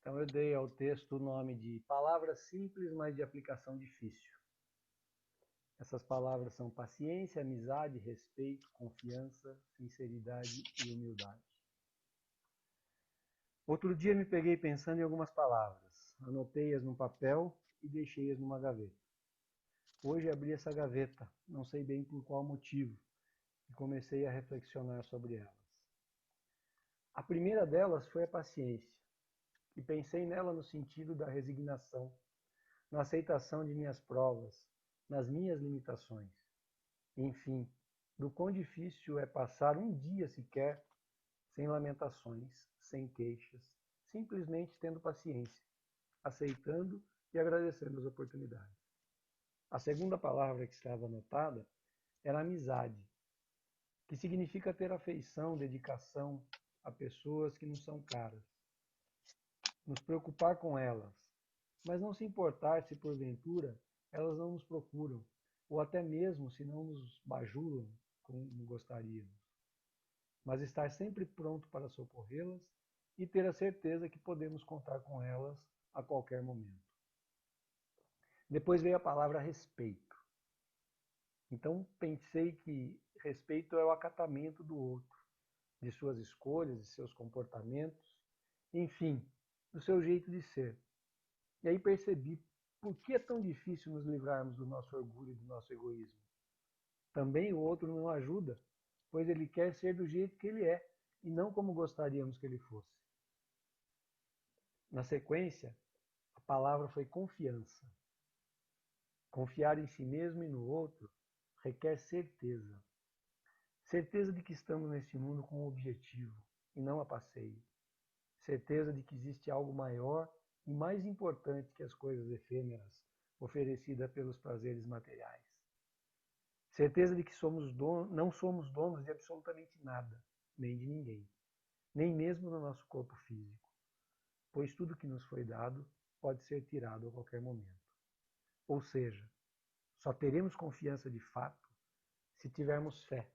Então eu dei ao texto o nome de Palavras Simples, mas de Aplicação Difícil. Essas palavras são paciência, amizade, respeito, confiança, sinceridade e humildade. Outro dia me peguei pensando em algumas palavras. Anotei-as no papel e deixei-as numa gaveta. Hoje abri essa gaveta, não sei bem por qual motivo, e comecei a reflexionar sobre elas. A primeira delas foi a paciência, e pensei nela no sentido da resignação, na aceitação de minhas provas, nas minhas limitações. Enfim, do quão difícil é passar um dia sequer sem lamentações, sem queixas, simplesmente tendo paciência, aceitando e agradecendo as oportunidades. A segunda palavra que estava anotada era amizade, que significa ter afeição, dedicação a pessoas que não são caras. Nos preocupar com elas, mas não se importar se porventura elas não nos procuram, ou até mesmo se não nos bajulam como gostaríamos. Mas estar sempre pronto para socorrê-las e ter a certeza que podemos contar com elas a qualquer momento. Depois veio a palavra respeito. Então pensei que respeito é o acatamento do outro, de suas escolhas, de seus comportamentos, enfim, do seu jeito de ser. E aí percebi por que é tão difícil nos livrarmos do nosso orgulho e do nosso egoísmo. Também o outro não ajuda, pois ele quer ser do jeito que ele é, e não como gostaríamos que ele fosse. Na sequência, a palavra foi confiança. Confiar em si mesmo e no outro requer certeza. Certeza de que estamos neste mundo com um objetivo, e não a passeio. Certeza de que existe algo maior e mais importante que as coisas efêmeras oferecidas pelos prazeres materiais. Certeza de que não somos donos de absolutamente nada, nem de ninguém, nem mesmo no nosso corpo físico, pois tudo que nos foi dado pode ser tirado a qualquer momento. Ou seja, só teremos confiança de fato se tivermos fé.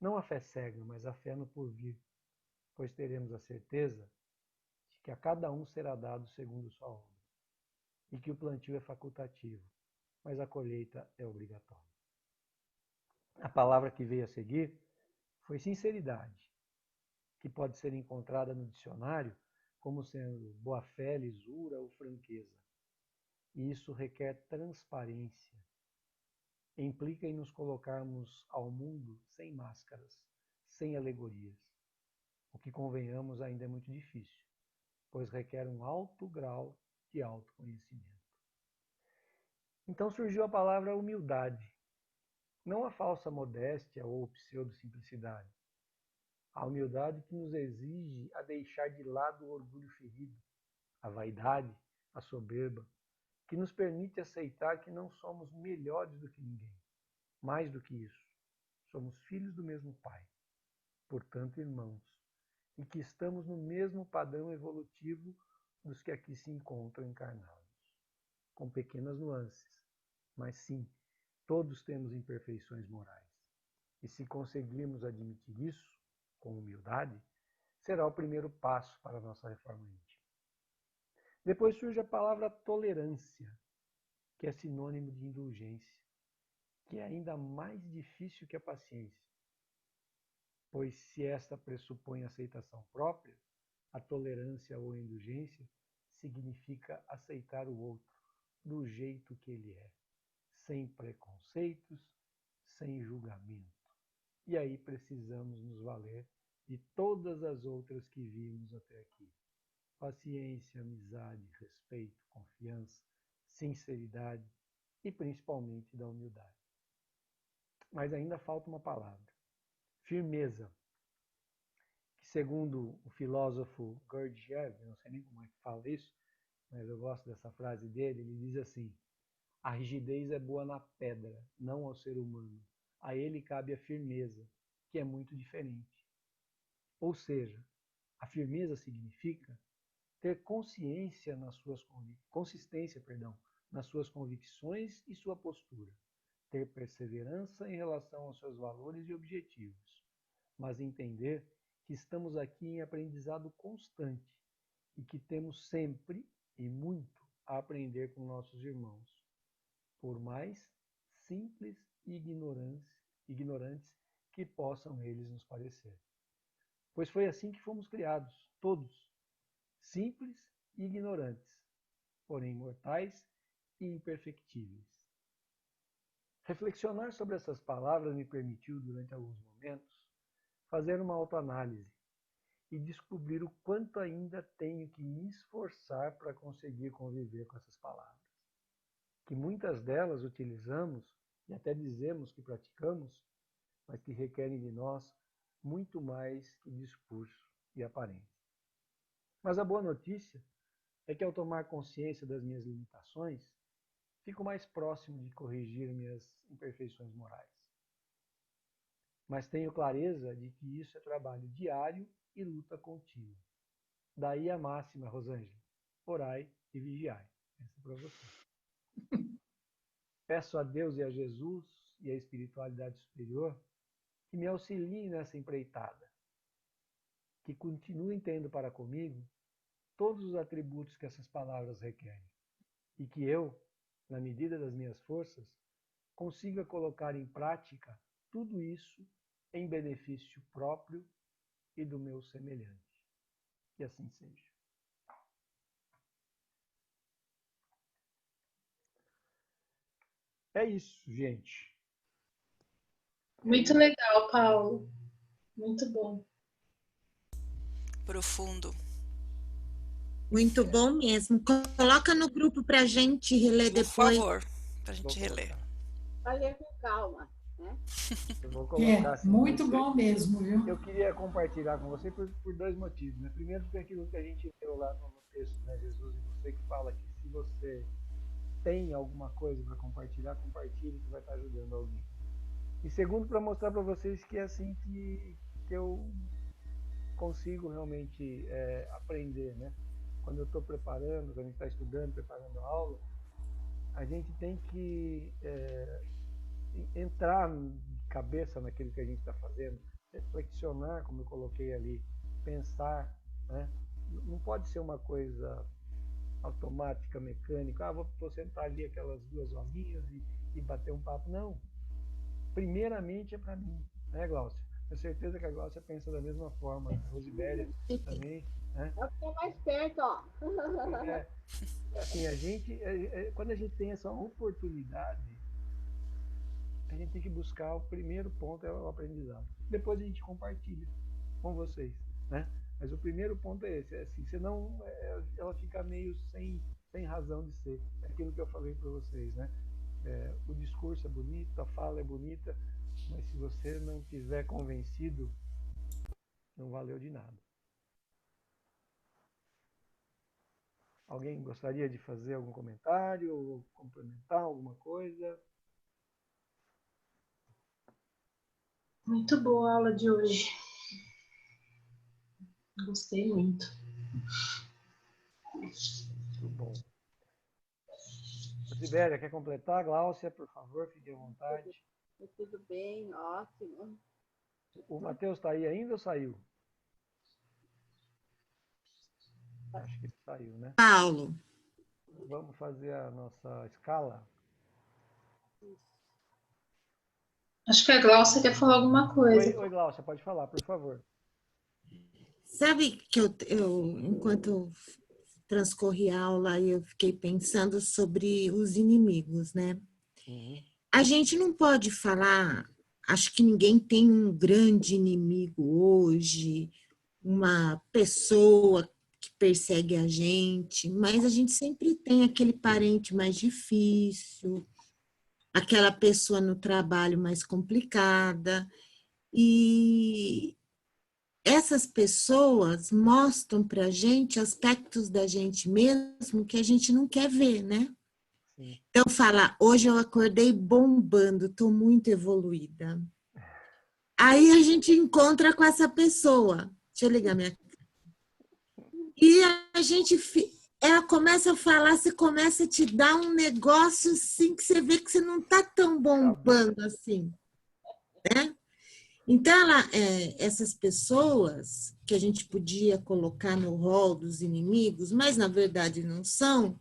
Não a fé cega, mas a fé no porvir, pois teremos a certeza de que a cada um será dado segundo sua obra, e que o plantio é facultativo, mas a colheita é obrigatória. A palavra que veio a seguir foi sinceridade, que pode ser encontrada no dicionário como sendo boa-fé, lisura ou franqueza. E isso requer transparência. Implica em nos colocarmos ao mundo sem máscaras, sem alegorias. O que, convenhamos, ainda é muito difícil, pois requer um alto grau de autoconhecimento. Então surgiu a palavra humildade. Não a falsa modéstia ou pseudo-simplicidade. A humildade que nos exige a deixar de lado o orgulho ferido, a vaidade, a soberba, que nos permite aceitar que não somos melhores do que ninguém. Mais do que isso, somos filhos do mesmo Pai, portanto irmãos, e que estamos no mesmo padrão evolutivo dos que aqui se encontram encarnados, com pequenas nuances, mas sim, todos temos imperfeições morais. E se conseguirmos admitir isso, com humildade, será o primeiro passo para a nossa reforma íntima. Depois surge a palavra tolerância, que é sinônimo de indulgência, que é ainda mais difícil que a paciência, pois se esta pressupõe aceitação própria, a tolerância ou a indulgência significa aceitar o outro do jeito que ele é, sem preconceitos, sem julgamento. E aí precisamos nos valer de todas as outras que vimos até aqui. Paciência, amizade, respeito, confiança, sinceridade e principalmente da humildade. Mas ainda falta uma palavra: firmeza. Que segundo o filósofo Gurdjieff, não sei nem como é que fala isso, mas eu gosto dessa frase dele, ele diz assim: a rigidez é boa na pedra, não ao ser humano. A ele cabe a firmeza, que é muito diferente. Ou seja, a firmeza significa ter consciência nas suas consistência, nas suas convicções e sua postura, ter perseverança em relação aos seus valores e objetivos, mas entender que estamos aqui em aprendizado constante e que temos sempre e muito a aprender com nossos irmãos, por mais simples e ignorantes que possam eles nos parecer. Pois foi assim que fomos criados, todos, simples e ignorantes, porém mortais e imperfectíveis. Reflexionar sobre essas palavras me permitiu, durante alguns momentos, fazer uma autoanálise e descobrir o quanto ainda tenho que me esforçar para conseguir conviver com essas palavras, que muitas delas utilizamos e até dizemos que praticamos, mas que requerem de nós muito mais que discurso e aparência. Mas a boa notícia é que, ao tomar consciência das minhas limitações, fico mais próximo de corrigir minhas imperfeições morais. Mas tenho clareza de que isso é trabalho diário e luta contínua. Daí a máxima, Rosângela: orai e vigiai. Essa é para você. Peço a Deus e a Jesus e a espiritualidade superior que me auxiliem nessa empreitada, que continuem tendo para comigo todos os atributos que essas palavras requerem, e que eu, na medida das minhas forças, consiga colocar em prática tudo isso em benefício próprio e do meu semelhante. Que assim seja. É isso, gente. Muito legal, Paulo. Muito bom. Profundo. Muito bom mesmo. Coloca no grupo para a gente reler Por depois. favor, para a gente reler. Vai ler com calma, né? Eu vou colocar assim, muito bom mesmo, viu? Eu queria compartilhar com você por dois motivos. Né? Primeiro, porque aquilo que a gente leu lá no texto, né, Jesus e você, que fala que se você tem alguma coisa para compartilhar, compartilhe, que vai estar ajudando alguém. E segundo, para mostrar para vocês que é assim que eu consigo realmente aprender, né? Quando eu estou preparando, quando a gente está estudando, preparando a aula, a gente tem que entrar de cabeça naquilo que a gente está fazendo, reflexionar, como eu coloquei ali, pensar, né? Não pode ser uma coisa automática, mecânica, vou sentar ali aquelas duas horinhas e bater um papo. Não. Primeiramente é para mim, né, Glaucia? Tenho certeza que a Glaucia pensa da mesma forma, a Rosibéria também, né? Eu fiquei mais perto, ó. Assim, a gente, quando a gente tem essa oportunidade, a gente tem que buscar o primeiro ponto, é o aprendizado. Depois a gente compartilha com vocês, né? Mas o primeiro ponto é esse, assim, senão ela fica meio sem razão de ser. É aquilo que eu falei para vocês, né? O discurso é bonito, a fala é bonita, mas se você não estiver convencido, não valeu de nada. Alguém gostaria de fazer algum comentário ou complementar alguma coisa? Muito boa a aula de hoje. Gostei muito. Muito bom. Sibéria, quer completar? Glaucia, por favor, fique à vontade. Tudo bem, ótimo. O Matheus está aí ainda ou saiu? Acho que ele saiu, né? Paulo. Vamos fazer a nossa escala? Acho que a Glaucia quer falar alguma coisa. Oi, Glaucia, pode falar, por favor. Sabe que enquanto transcorri a aula, eu fiquei pensando sobre os inimigos, né? Uhum. A gente não pode falar, acho que ninguém tem um grande inimigo hoje, uma pessoa que persegue a gente, mas a gente sempre tem aquele parente mais difícil, aquela pessoa no trabalho mais complicada. E essas pessoas mostram para a gente aspectos da gente mesmo que a gente não quer ver, né? Sim. Então, fala, hoje eu acordei bombando, estou muito evoluída. Aí a gente encontra com essa pessoa. Deixa eu ligar minha... E a gente... Ela começa a falar, você começa a te dar um negócio assim, que você vê que você não está tão bombando assim, né? Então, essas pessoas que a gente podia colocar no rol dos inimigos, mas na verdade não são,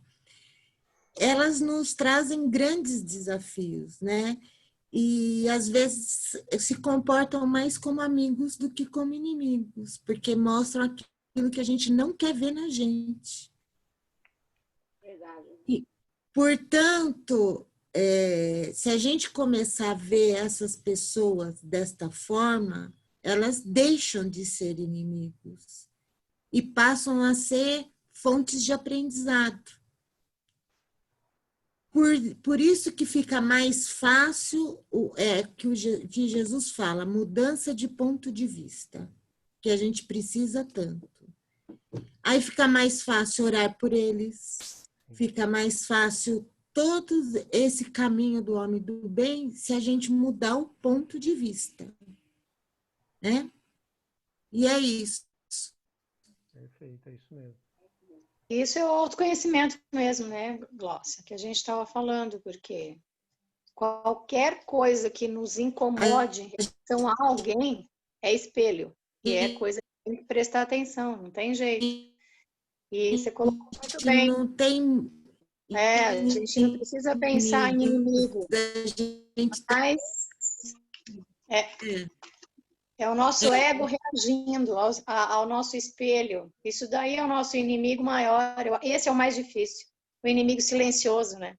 elas nos trazem grandes desafios, né? E às vezes se comportam mais como amigos do que como inimigos, porque mostram aquilo que a gente não quer ver na gente. Verdade. E, portanto, se a gente começar a ver essas pessoas desta forma, elas deixam de ser inimigos e passam a ser fontes de aprendizado. Por isso que fica mais fácil, que Jesus fala, mudança de ponto de vista, que a gente precisa tanto. Aí fica mais fácil orar por eles, fica mais fácil todo esse caminho do homem do bem se a gente mudar o ponto de vista, né? E é isso. Perfeito, é isso mesmo. Isso é o autoconhecimento mesmo, né, Glócia, que a gente estava falando, porque qualquer coisa que nos incomode em relação a alguém é espelho, e é coisa que tem que prestar atenção, não tem jeito. E você colocou muito bem. Não tem... a gente não precisa pensar em inimigo, mas é o nosso ego reagindo ao nosso espelho. Isso daí é o nosso inimigo maior. Esse é o mais difícil. O inimigo silencioso, né?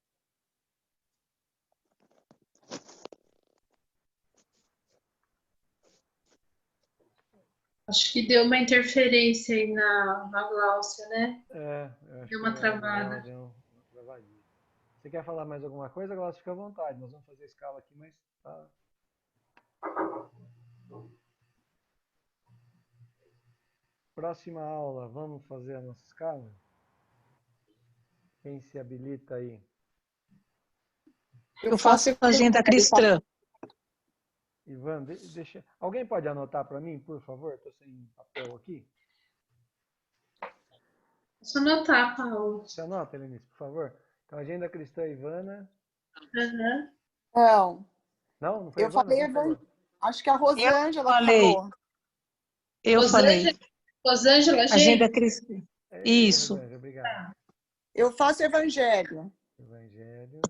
Acho que deu uma interferência aí na Gláucia, né? Deu uma travada. Deu uma travadinha. Você quer falar mais alguma coisa, Gláucia? Fica à vontade. Nós vamos fazer a escala aqui, mas tá... Próxima aula, vamos fazer a nossa escala? Quem se habilita aí? Eu faço agenda cristã. Ivan, deixa... Alguém pode anotar para mim, por favor? Estou sem papel aqui. Posso anotar, Paulo. Você anota, Helenice, por favor? Então, agenda cristã, Ivana. Uhum. Não foi Eu Ivana? falei, acho que a Rosângela falou. Eu falei. Rosângela, agenda cristã. Isso. Rosângela, obrigado. Eu faço evangelho. Evangelho.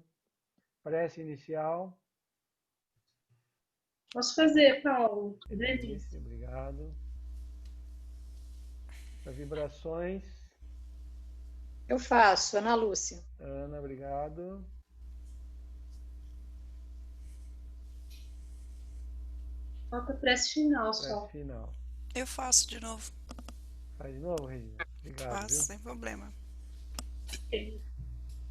Prece inicial. Posso fazer, Paulo? Delícia, obrigado. As vibrações. Eu faço, Ana Lúcia. Ana, obrigado. Falta prece final só. Prece final. Eu faço de novo. Faz de novo, Regina? Obrigado, Faço, viu? sem problema.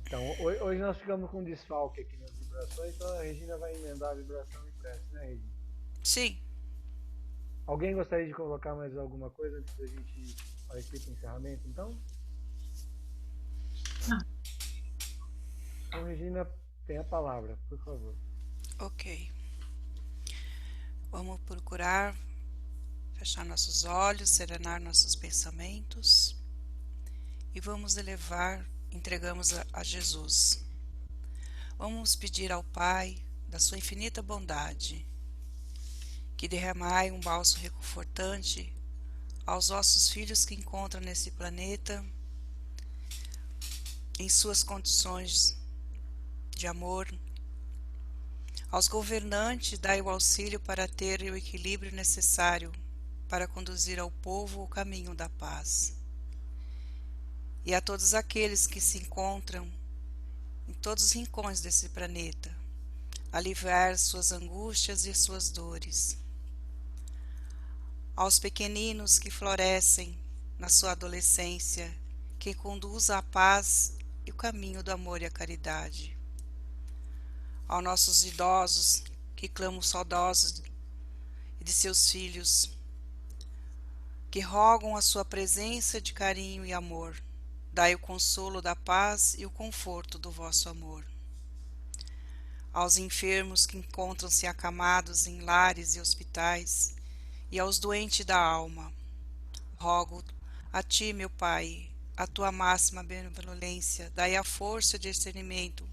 Então, hoje nós ficamos com desfalque aqui nas vibrações, então a Regina vai emendar a vibração e prece, né, Regina? Sim. Alguém gostaria de colocar mais alguma coisa antes da gente partir para o encerramento, então? Então, Regina, tem a palavra, por favor. Ok. Vamos procurar fechar nossos olhos, serenar nossos pensamentos e vamos entregamos a Jesus. Vamos pedir ao Pai, da sua infinita bondade, que derramai um bálsamo reconfortante aos vossos filhos que encontram nesse planeta, em suas condições de amor. Aos governantes, dai o auxílio para terem o equilíbrio necessário para conduzir ao povo o caminho da paz. E a todos aqueles que se encontram em todos os rincões desse planeta, aliviar suas angústias e suas dores. Aos pequeninos que florescem na sua adolescência, que conduza à paz e o caminho do amor e a caridade. Aos nossos idosos, que clamam saudosos de seus filhos, que rogam a sua presença de carinho e amor, dai o consolo da paz e o conforto do vosso amor. Aos enfermos que encontram-se acamados em lares e hospitais, e aos doentes da alma, rogo a ti, meu Pai, a tua máxima benevolência, dai a força e discernimento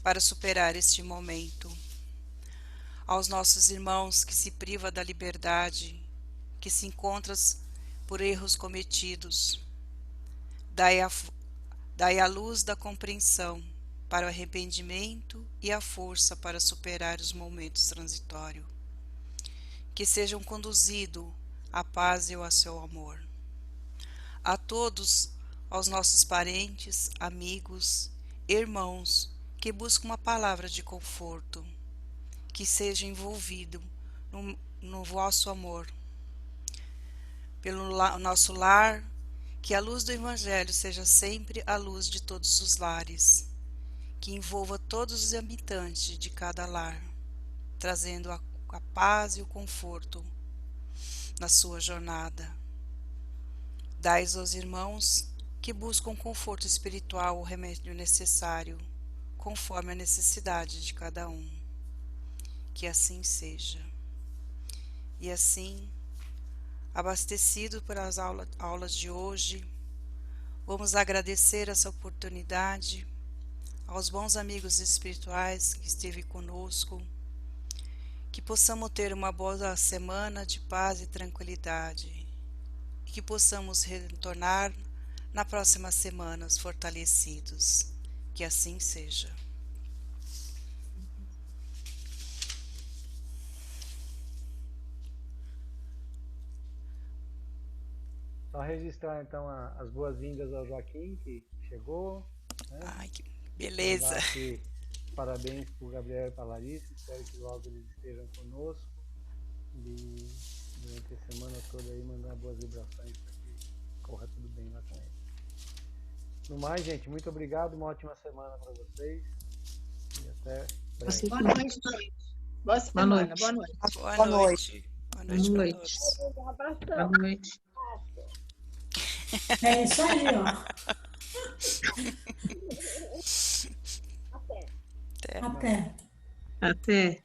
para superar este momento. Aos nossos irmãos que se privam da liberdade, que se encontram por erros cometidos, dai a luz da compreensão para o arrependimento e a força para superar os momentos transitórios. Que sejam conduzidos à paz e ao seu amor. A todos, aos nossos parentes, amigos, irmãos, que buscam uma palavra de conforto, que seja envolvido no vosso amor. Pelo nosso lar, que a luz do Evangelho seja sempre a luz de todos os lares, que envolva todos os habitantes de cada lar, trazendo a paz e o conforto na sua jornada. Dais aos irmãos que buscam conforto espiritual o remédio necessário, conforme a necessidade de cada um. Que assim seja. E assim, abastecido pelas aulas de hoje, vamos agradecer essa oportunidade aos bons amigos espirituais que esteve conosco, que possamos ter uma boa semana de paz e tranquilidade e que possamos retornar na próxima semana fortalecidos. Que assim seja. Só registrar então as boas-vindas ao Joaquim, que chegou. Né? Ai, que beleza! Parabéns para o Gabriel e para a Larissa, espero que logo eles estejam conosco. E durante a semana toda aí mandar boas vibrações para que corra tudo bem lá com eles. No mais, gente, muito obrigado, uma ótima semana para vocês. E até breve. Boa noite, gente. Boa semana, boa noite. Boa noite. Boa noite para todos. Boa noite. É isso aí, ó. Até. Até. Até.